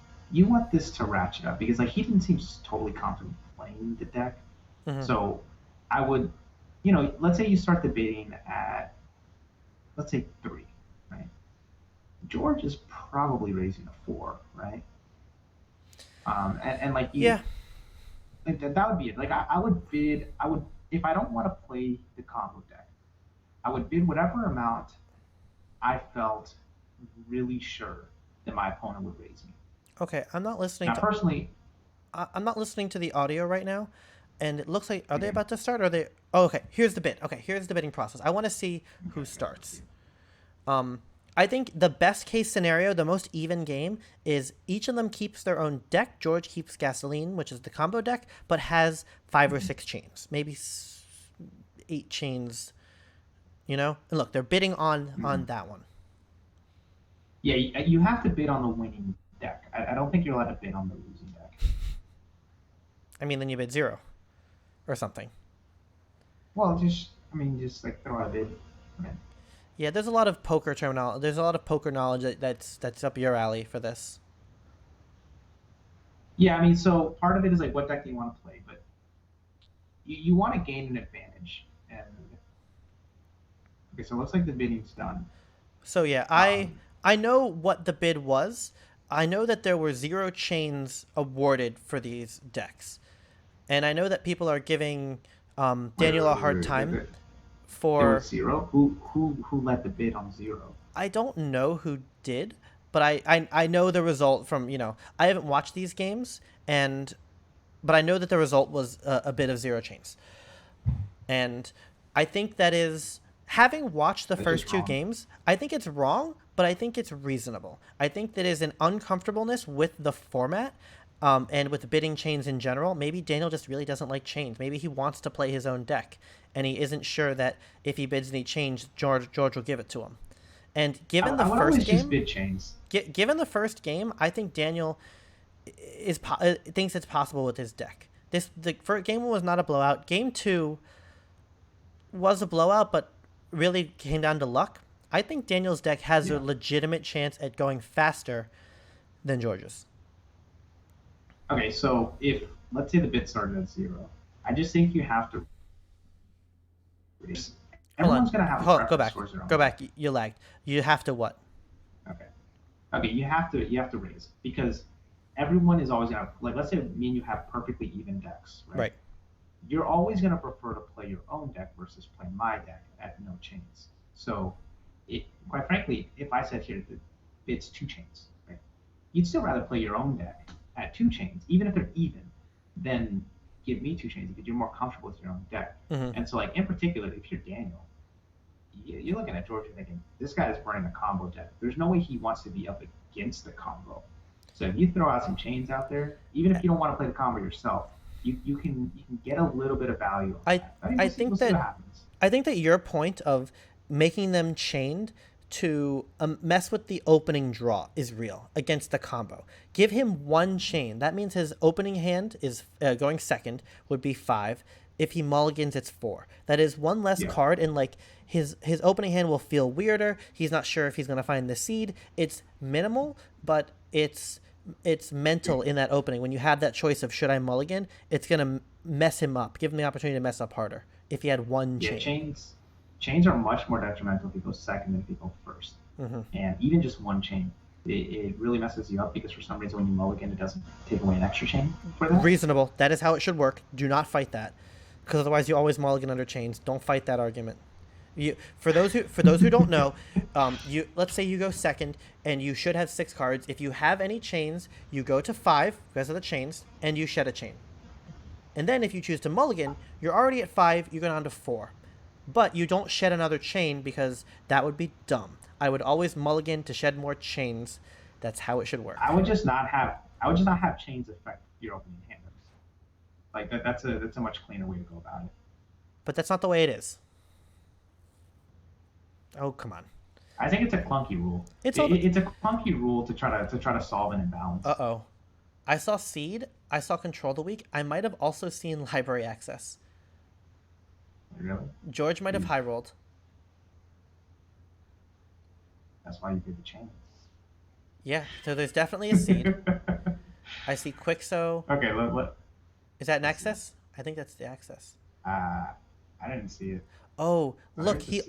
this to ratchet up because like he didn't seem totally confident playing the deck. Mm-hmm. So I would, let's say you start debating at let's say 3, right? George is probably raising a 4, right? And like Yeah. like that would be it. Like I would bid, I would if I don't want to play the combo deck, I would bid whatever amount I felt really sure that my opponent would raise me. Okay. Now, personally, I'm not listening to the audio right now, and it looks like are they okay, about to start? Or are they? Oh, okay. Here's the bid. Okay, here's the bidding process. I want to see who okay, okay, let's starts. see. Um, I think the best case scenario, the most even game, is each of them keeps their own deck. George keeps Gasoline, which is the combo deck, but has 5 or 6 chains, maybe 8 chains. And look, they're bidding on Mhm. that one. Yeah, you have to bid on the winning deck. I don't think you're allowed to bid on the losing deck. I mean, then you bid 0 or something. Well, just like throw out a bid. I mean, Yeah, there's a lot of poker terminology. There's a lot of poker knowledge that's up your alley for this. yeah, I mean, so part of it is like what deck do you want to play, but you want to gain an advantage. And okay, so it looks like the bidding's done. So yeah, Um, I know what the bid was. I know that there were 0 chains awarded for these decks, and I know that people are giving Daniel a hard time there was for. 0. Who led the bid on 0? I don't know who did, but I know the result from I haven't watched these games, and but I know that the result was a bit of 0 chains. And I think that is having watched the That's just first two wrong. games, I think it's wrong, but I think it's reasonable. I think that is an uncomfortableness with the format. And with the bidding chains in general, maybe Daniel just really doesn't like chains. Maybe he wants to play his own deck, and he isn't sure that if he bids any change, George will give it to him. And given the I would first always just game, bid chains. given the first game, I think Daniel thinks it's possible with his deck. The first game was not a blowout. Game two was a blowout, but really came down to luck. I think Daniel's deck has a Yeah. legitimate chance at going faster than George's. Okay, so if let's say the bid started at 0, I just think you have to raise. Hold on. Everyone's gonna have a Hold on. Go preference back. towards their own Go deck. back. You lagged. You have to what? Okay. Okay, you have to raise because everyone is always gonna like let's say me and you have perfectly even decks, right? Right. You're always gonna prefer to play your own deck versus play my deck at no chains. So, quite frankly, if I said here that it's 2 chains, right? You'd still rather play your own deck at 2 chains, even if they're even, than give me 2 chains because you're more comfortable with your own deck. Mm-hmm. And so, like in particular, if you're Daniel, you're looking at George and thinking, this guy is running a combo deck. There's no way he wants to be up against the combo. So if you throw out some chains out there, even if you don't want to play the combo yourself, you can get a little bit of value on I that. I mean, I we'll see think what that happens. I think that your point of making them chained to mess with the opening draw is real against the combo. Give him one chain. That means his opening hand is going second would be 5. If he mulligans, it's 4. That is one less Yeah. card, and like his opening hand will feel weirder. He's not sure if he's gonna find the seed. It's minimal, but it's mental in that opening. When you have that choice of should I mulligan, it's gonna mess him up. Give him the opportunity to mess up harder if he had one Yeah, chain. chains are much more detrimental if you go second than if you go first. Mm-hmm. And even just one chain, it really messes you up because for some reason when you mulligan, it doesn't take away an extra chain for that. Reasonable. That is how it should work. Do not fight that, because otherwise you always mulligan under chains. Don't fight that argument. You for those who don't know, you let's say you go second and you should have 6 cards. If you have any chains, you go to 5 because of the chains, and you shed a chain. And then if you choose to mulligan, you're already at 5. You go down to 4, but you don't shed another chain because that would be dumb. I would always mulligan to shed more chains. That's how it should work. I would just not have chains affect your opening hand. Like that's a much cleaner way to go about it. But that's not the way it is. Oh, come on. I think it's a clunky rule. It's all. It's a clunky rule to try to solve an imbalance. Uh-oh. I saw Seed. I saw Control the Week. I might have also seen Library Access. Really? George might have high rolled. That's why you did the chains. Yeah, so there's definitely a Seed. I see Quixo. Okay, let Is that an Access? I think that's the Access. I didn't see it. Oh, I look, heard the he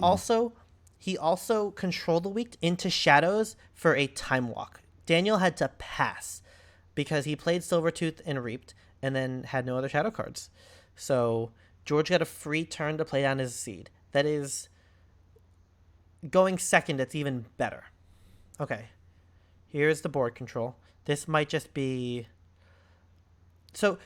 Seed. also controlled the week into Shadows for a time walk. Daniel had to pass because he played Silvertooth and Reaped and then had no other shadow cards. So George got a free turn to play down his Seed. That is going second, it's even better. Okay. Here's the board control. This might just be so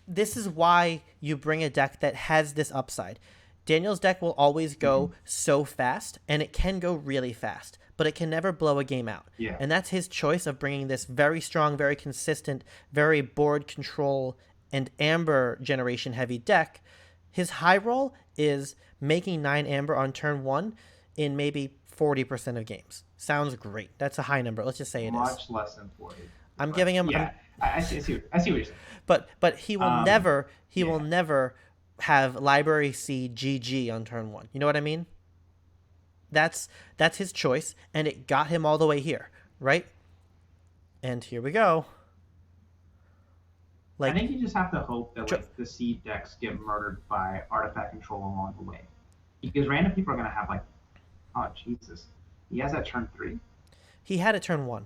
this is why you bring a deck that has this upside. Daniel's deck will always go so fast, and it can go really fast, but it can never blow a game out. Yeah. And that's his choice of bringing this very strong, very consistent, very board control and amber generation heavy deck. His high roll is making 9 amber on turn 1 in maybe 40% of games. Sounds great. That's a high number. Let's just say it is. Much less than 40. I'm giving him. Yeah, I see. I see what you're saying. But he will never. He will yeah. never have library C GG on turn 1. You know what I mean? That's his choice, and it got him all the way here, right? And here we go. I think you just have to hope that the seed decks get murdered by artifact control along the way, because random people are gonna have like, oh Jesus, he has that turn 3. He had it turn 1.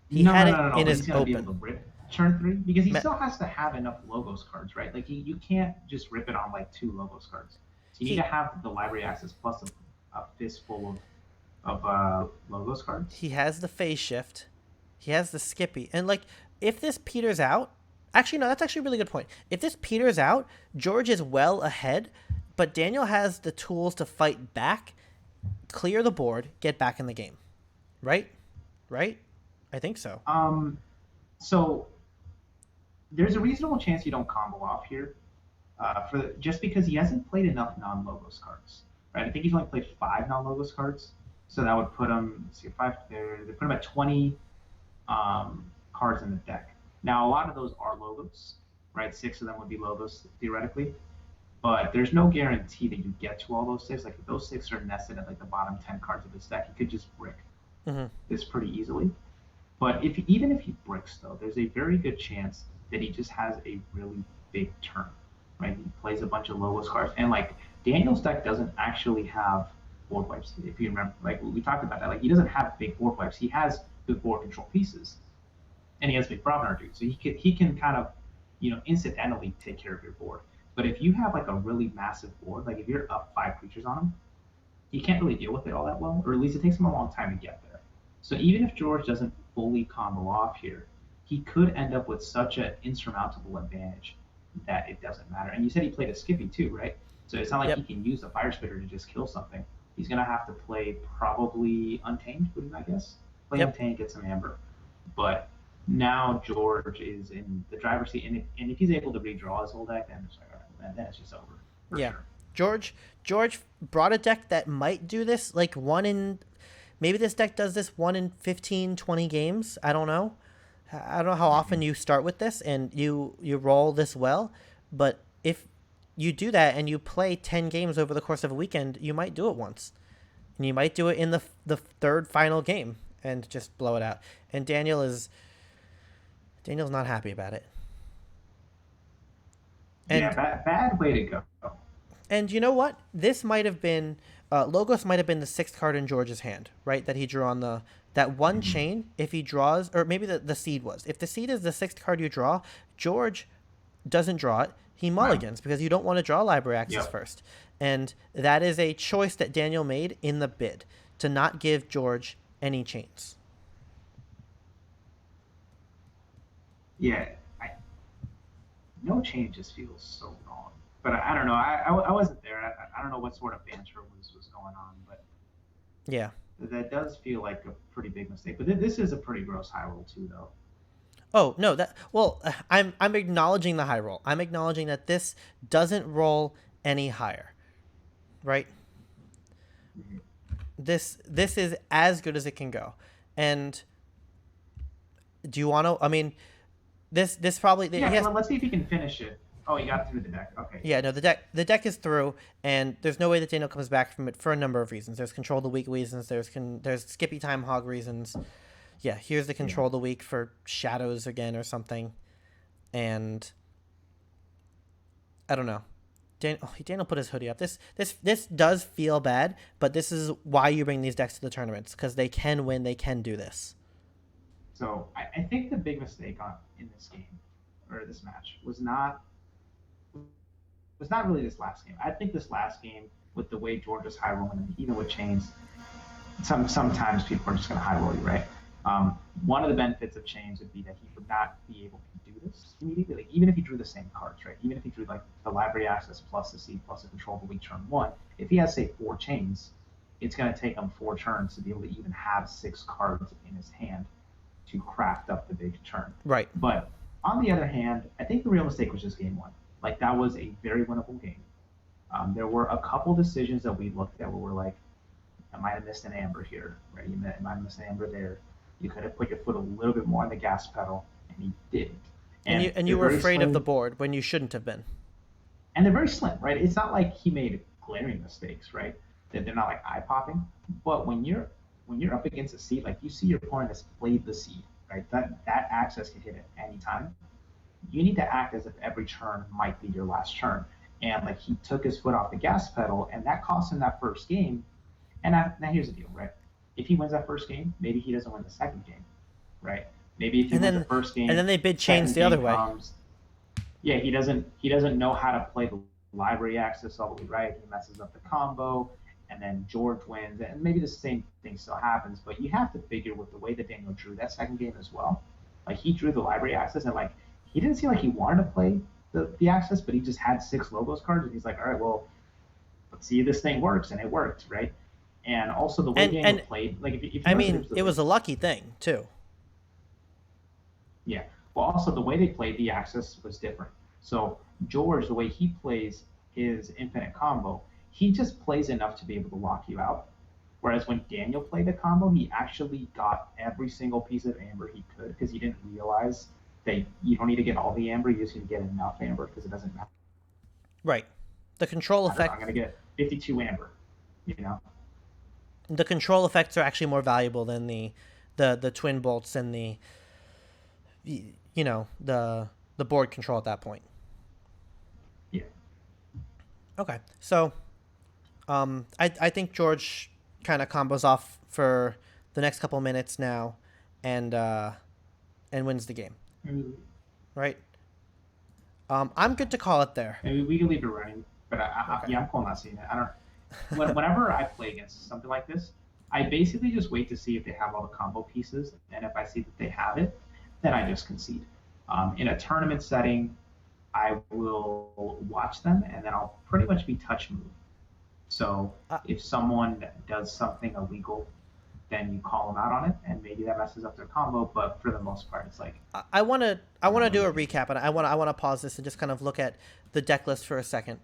He had it in his He's gonna be able open. to rip turn 3 because he still has to have enough logos cards, right? Like you can't just rip it on like 2 logos cards. So you need to have the library access plus a fistful of logos cards. He has the phase shift. He has the Skippy. And like if this peters out, actually no, that's actually a really good point. If this peters out, George is well ahead, but Daniel has the tools to fight back, clear the board, get back in the game. Right? Right? I think so. So there's a reasonable chance you don't combo off here, just because he hasn't played enough non-logos cards, right? I think he's only played 5 non-logos cards, so that would put him. Let's see, 5 there. They put him at 20 cards in the deck. Now a lot of those are logos, right? 6 of them would be logos theoretically, but there's no guarantee that you get to all those 6. Like if those 6 are nested at like the bottom 10 cards of his deck, he could just brick this pretty easily. But even if he bricks, though, there's a very good chance that he just has a really big turn, right? He plays a bunch of logos cards, and like Daniel's deck doesn't actually have board wipes. If you remember, like we talked about that, like he doesn't have big board wipes. He has good board control pieces, and he has big Provenor dude, so he can kind of, incidentally take care of your board. But if you have like a really massive board, like if you're up 5 creatures on him, he can't really deal with it all that well, or at least it takes him a long time to get there. So even if George doesn't fully combo off here, he could end up with such an insurmountable advantage that it doesn't matter. And you said he played a Skippy too, right? So it's not like he can use the Fire Spitter to just kill something. He's going to have to play probably Untamed, wouldn't I guess? Play Untamed, get some Amber. But now George is in the driver's seat, and if he's able to redraw his whole deck, then it's like, all right, then it's just over. For sure. George brought a deck that might do this, like maybe this deck does this 1 in 15, 20 games. I don't know. I don't know how often you start with this and you roll this well, but if you do that and you play 10 games over the course of a weekend, you might do it once. And you might do it in the third final game and just blow it out. And Daniel's not happy about it. And Yeah, bad way to go. And you know what? This might have been Logos might have been the sixth card in George's hand, right? That he drew on that one chain. If he draws, or maybe the seed was. If the seed is the sixth card you draw, George doesn't draw it. He mulligans because you don't want to draw library access first, and that is a choice that Daniel made in the bid to not give George any chains. Yeah, no change just feels so wrong. But I don't know. I wasn't there. I don't know what sort of banter was going on, but Yeah. that does feel like a pretty big mistake. But this is a pretty gross high roll too, though. Oh no, I'm acknowledging the high roll. I'm acknowledging that this doesn't roll any higher, right? Mm-hmm. This is as good as it can go. And do you want to? I mean, this probably let's see if he can finish it. Oh, he got through the deck. Okay. Yeah, no, the deck is through, and there's no way that Daniel comes back from it for a number of reasons. There's control of the week reasons. There's Skippy Time Hog reasons. Yeah, here's the control of the week for shadows again or something, and I don't know. Daniel put his hoodie up. This does feel bad, but this is why you bring these decks to the tournaments, because they can win. They can do this. So I think the big mistake in this game or this match was not really this last game. I think this last game, with the way George is high rolling, and even with chains, sometimes people are just going to high roll you, right? One of the benefits of chains would be that he would not be able to do this immediately. Like, even if he drew the same cards, right? Even if he drew like the library access plus the seed plus the control of the week turn one, if he has say 4 chains, it's going to take him 4 turns to be able to even have 6 cards in his hand to craft up the big turn. Right. But on the other hand, I think the real mistake was just game one. Like, that was a very winnable game. There were a couple decisions that we looked at where we're like, I might have missed an amber here, right? You might have missed an amber there. You could have put your foot a little bit more on the gas pedal, and you didn't. And you were afraid of the board when you shouldn't have been. And they're very slim, right? It's not like he made glaring mistakes, right? They're not like eye-popping. But when you're up against a seed, like you see your opponent has played the seed, right? That access can hit at any time. You need to act as if every turn might be your last turn. And like he took his foot off the gas pedal, and that cost him that first game. And now here's the deal, right? If he wins that first game, maybe he doesn't win the second game, right? Maybe if he wins the first game, and then they bid chains the other way. Yeah, he doesn't know how to play the library access all the way right. He messes up the combo, and then George wins, and maybe the same thing still happens. But you have to figure with the way that Daniel drew that second game as well. Like he drew the library access, and like he didn't seem like he wanted to play the access, but he just had 6 logos cards, and he's like, all right, well, let's see if this thing works, and it worked, right? And also the way Daniel played, like if I mean, it was a lucky thing too. Yeah. Well, also the way they played the access was different. So George, the way he plays his infinite combo, he just plays enough to be able to lock you out. Whereas when Daniel played the combo, he actually got every single piece of amber he could because he didn't realize that you don't need to get all the amber, you just need to get enough amber because it doesn't matter. Right. The control effect. I'm going to get 52 amber, you know? The control effects are actually more valuable than the twin bolts and the board control at that point. Yeah. Okay. So I think George kind of combos off for the next couple minutes now and wins the game. Mm-hmm. Right? I'm good to call it there. Maybe we can leave it running, but I'm cool not seeing it. I don't. Whenever I play against something like this, I basically just wait to see if they have all the combo pieces, and if I see that they have it, then I just concede. In a tournament setting, I will watch them, and then I'll pretty much be touch move. So if someone does something illegal, then you call them out on it, and maybe that messes up their combo. But for the most part, it's like I want to do a recap, and I want to pause this and just kind of look at the deck list for a second.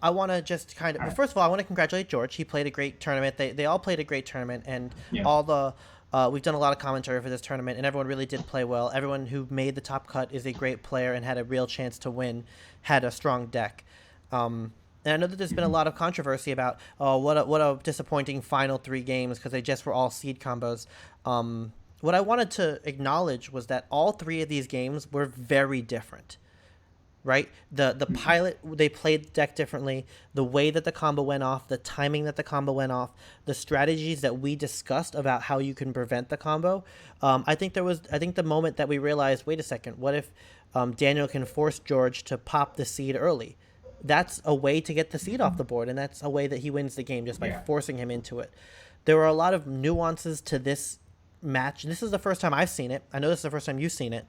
I want to just kind of, All well, right. first of all, I want to congratulate George. He played a great tournament. They all played a great tournament, and Yeah. all the we've done a lot of commentary for this tournament, and everyone really did play well. Everyone who made the top cut is a great player and had a real chance to win, had a strong deck. And I know that there's been a Mhm. lot of controversy about, oh, what a disappointing final three games because they just were all seed combos. What I wanted to acknowledge was that all three of these games were very different, right? The Mhm. pilot, they played the deck differently. The way that the combo went off, the timing that the combo went off, the strategies that we discussed about how you can prevent the combo. I think the moment that we realized, wait a second, what if Daniel can force George to pop the seed early? That's a way to get the seed off the board, and that's a way that he wins the game just by Yeah. forcing him into it. There were a lot of nuances to this match. This is the first time I've seen it. I know this is the first time you've seen it.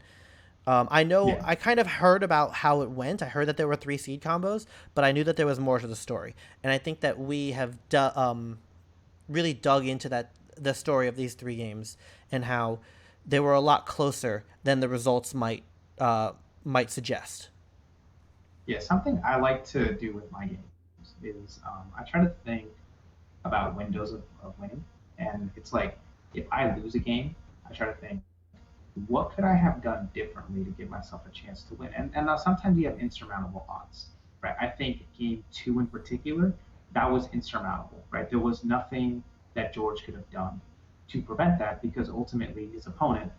I know Yeah. I kind of heard about how it went. I heard that there were three seed combos, but I knew that there was more to the story. And I think that we have really dug into the story of these three games and how they were a lot closer than the results uh, might suggest. Yeah. Something I like to do with my games is I try to think about windows of winning, and it's like if I lose a game, I try to think what could I have done differently to give myself a chance to win? And now sometimes you have insurmountable odds, right? I think game two in particular, that was insurmountable, right? There was nothing that George could have done to prevent that because ultimately his opponent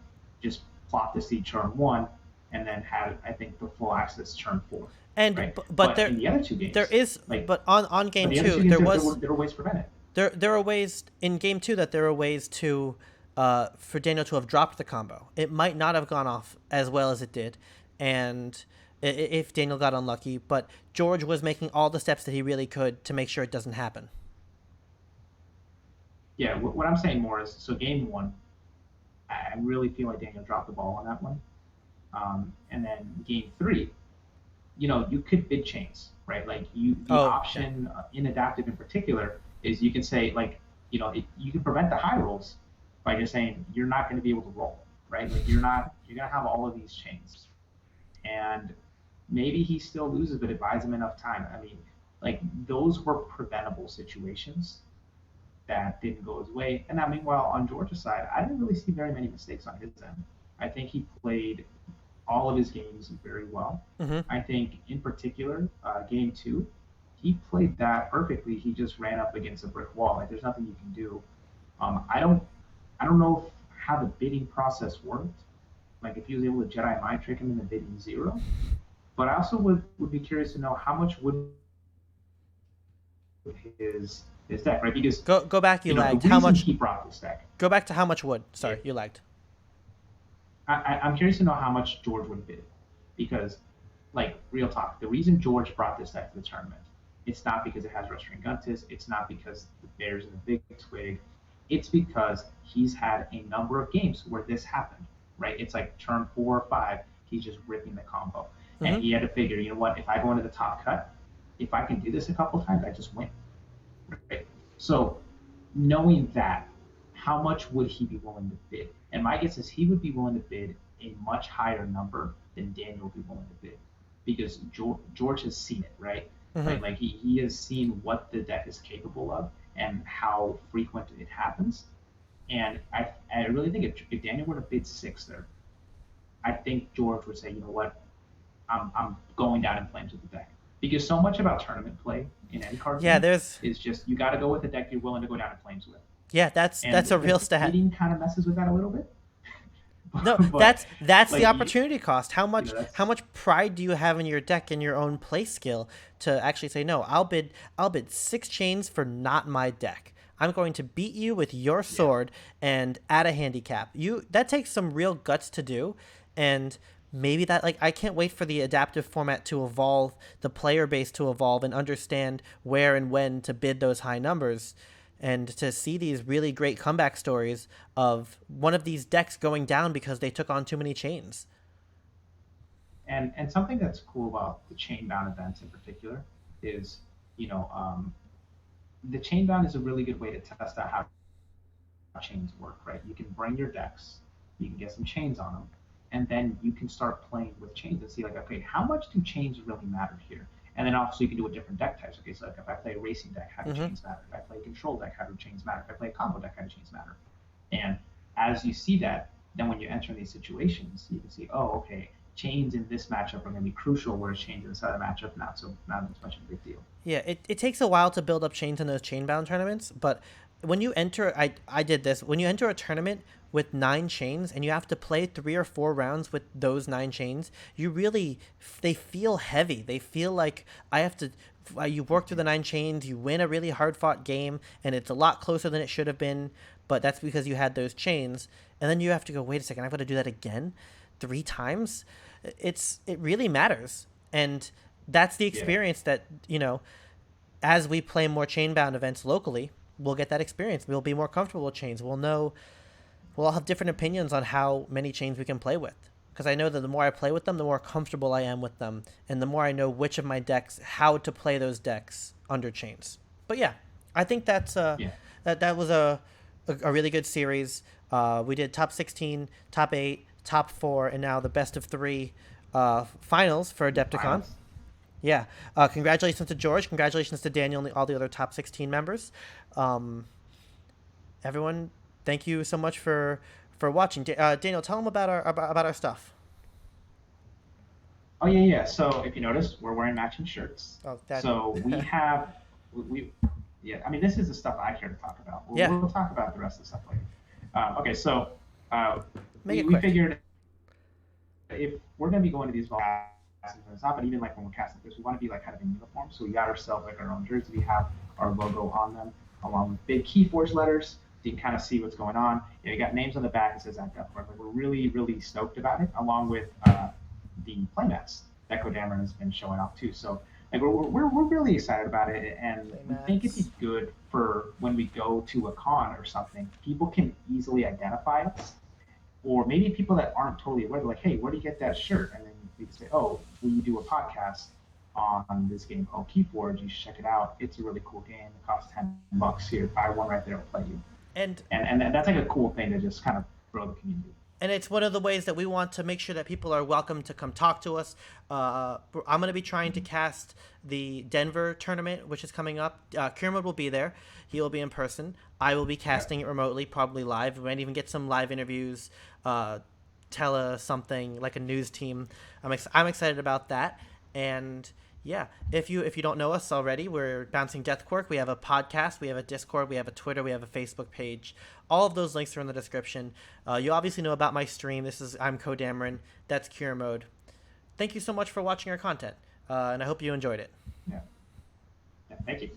just plopped the seed turn one and then had, I think, the full access turn four, And right? but But there in the other two there games, is like, but on but game the other two two games, there were ways to prevent it. there are ways in game two that there are ways to for Daniel to have dropped the combo. It might not have gone off as well as it did, and if Daniel got unlucky, but George was making all the steps that he really could to make sure it doesn't happen. Yeah, what I'm saying more is so game one, I really feel like Daniel dropped the ball on that one. And then game three, you could bid chains, right? Like the Oh yeah. option in adaptive in particular is you can say like, you can prevent the high rolls by just saying you're not going to be able to roll, right? Like you're going to have all of these chains, and maybe he still loses, but it buys him enough time. I mean, like those were preventable situations that didn't go his way. And now, meanwhile, on Georgia's side, I didn't really see very many mistakes on his end. I think he played all of his games very well. Mm-hmm. I think, in particular, game two, he played that perfectly. He just ran up against a brick wall. Like, there's nothing you can do. I don't know how the bidding process worked. Like, if he was able to Jedi mind trick him into bidding zero. But I also would be curious to know how much would his deck, right? Because Go back. You the lagged. How reason much? he brought this deck, Go back to how much wood. yeah, Sorry, you lagged. I'm curious to know how much George would bid, because, like, real talk, the reason George brought this deck to the tournament, it's not because it has Restoring Guntis, it's not because the Bears in the Big Twig, it's because he's had a number of games where this happened, right? It's like turn 4 or 5, he's just ripping the combo, and Mm-hmm. he had to figure, you know what? If I go into the top cut, if I can do this a couple times, I just win, right? So knowing that, how much would he be willing to bid? And my guess is he would be willing to bid a much higher number than Daniel would be willing to bid, because George has seen it, right? Mm-hmm. Like he has seen what the deck is capable of and how frequent it happens. And I really think if Daniel were to bid six there, I think George would say, you know what, I'm going down in flames with the deck, because so much about tournament play in any card Yeah, game there's is just you got to go with the deck you're willing to go down in flames with, yeah, and that's a the real stat. bidding kind of messes with that a little bit. No, But that's the like opportunity cost. that's How much pride do you have in your deck and your own play skill to actually say no? I'll bid six chains for not my deck. I'm going to beat you with your yeah. sword and add a handicap. You that takes some real guts to do, and maybe that like I can't wait for the adaptive format to evolve, the player base to evolve, and understand where and when to bid those high numbers and to see these really great comeback stories of one of these decks going down because they took on too many chains. And something that's cool about the chain bound events in particular is, you know the chain bound is a really good way to test out how chains work, right? You can bring your decks, you can get some chains on them, and then you can start playing with chains and see like, okay, how much do chains really matter here? And then also you can do with different deck types. Okay, so like if I play a racing deck, how do Mm-hmm. chains matter? If I play a control deck, how do chains matter? If I play a combo deck, how do chains matter? And as you see that, then when you enter in these situations, you can see, oh, okay, chains in this matchup are going to be crucial, whereas chains in this other matchup not as much of a big deal. Yeah, it takes a while to build up chains in those chain bound tournaments, but when you enter, I did this. When you enter a tournament with 9 chains and you have to play 3 or 4 rounds with those 9 chains, you really, they feel heavy. They feel like I have to. You work through the 9 chains, you win a really hard fought game, and it's a lot closer than it should have been. But that's because you had those chains, and then you have to go. Wait a second, I've got to do that again, 3 times. It really matters, and that's the Yeah. experience that as we play more chain bound events locally, we'll get that experience. We'll be more comfortable with chains. We'll know. We'll all have different opinions on how many chains we can play with. Because I know that the more I play with them, the more comfortable I am with them, and the more I know which of my decks, how to play those decks under chains. But yeah, I think Yeah. that was a really good series. We did top 16, top 8, top 4, and now the best of 3 finals for Yeah. Adepticon. Finals. Yeah. Congratulations to George. Congratulations to Daniel and all the other top 16 members. Um, Everyone, thank you so much for watching. Daniel, tell them about our stuff. Oh yeah, yeah. So if you notice, we're wearing matching shirts. Oh, that. So we have we yeah. I mean, this is the stuff I care to talk about. Yeah. We'll talk about the rest of the stuff later. Okay, so uh, Make it we quick. figured if we're going to be going to these classes and stuff, but even like when we're casting this, we want to be like kind of in uniform. So we got ourselves like our own jerseys. We have our logo on them, along with big Keyforge letters. So you can kind of see what's going on. You got names on the back. It says Adepticon. Like, we're really, really stoked about it, along with the playmats that Kodamaran has been showing off too. So like we're really excited about it, and we think it'd be good for when we go to a con or something. People can easily identify us, or maybe people that aren't totally aware, they're like, hey, where do you get that shirt? And then we can say, oh, we do a podcast on this game called Keyforge. You should check it out. It's a really cool game. It costs $10 here. Buy one right there and play you. And And that's like a cool thing to just kind of grow the community. and it's one of the ways that we want to make sure that people are welcome to come talk to us. I'm going to be trying to cast the Denver tournament, which is coming up. Kermit will be there. He will be in person. I will be casting it remotely, probably live. We might even get some live interviews, something like a news team. I'm excited about that. And yeah, if you don't know us already, we're Bouncing Death Quirk. We have a podcast, we have a Discord, we have a Twitter, we have a Facebook page. All of those links are in the description. You obviously know about my stream. I'm Kodamaran. That's Cure Mode. Thank you so much for watching our content, and I hope you enjoyed it. Yeah. Yeah. Thank you.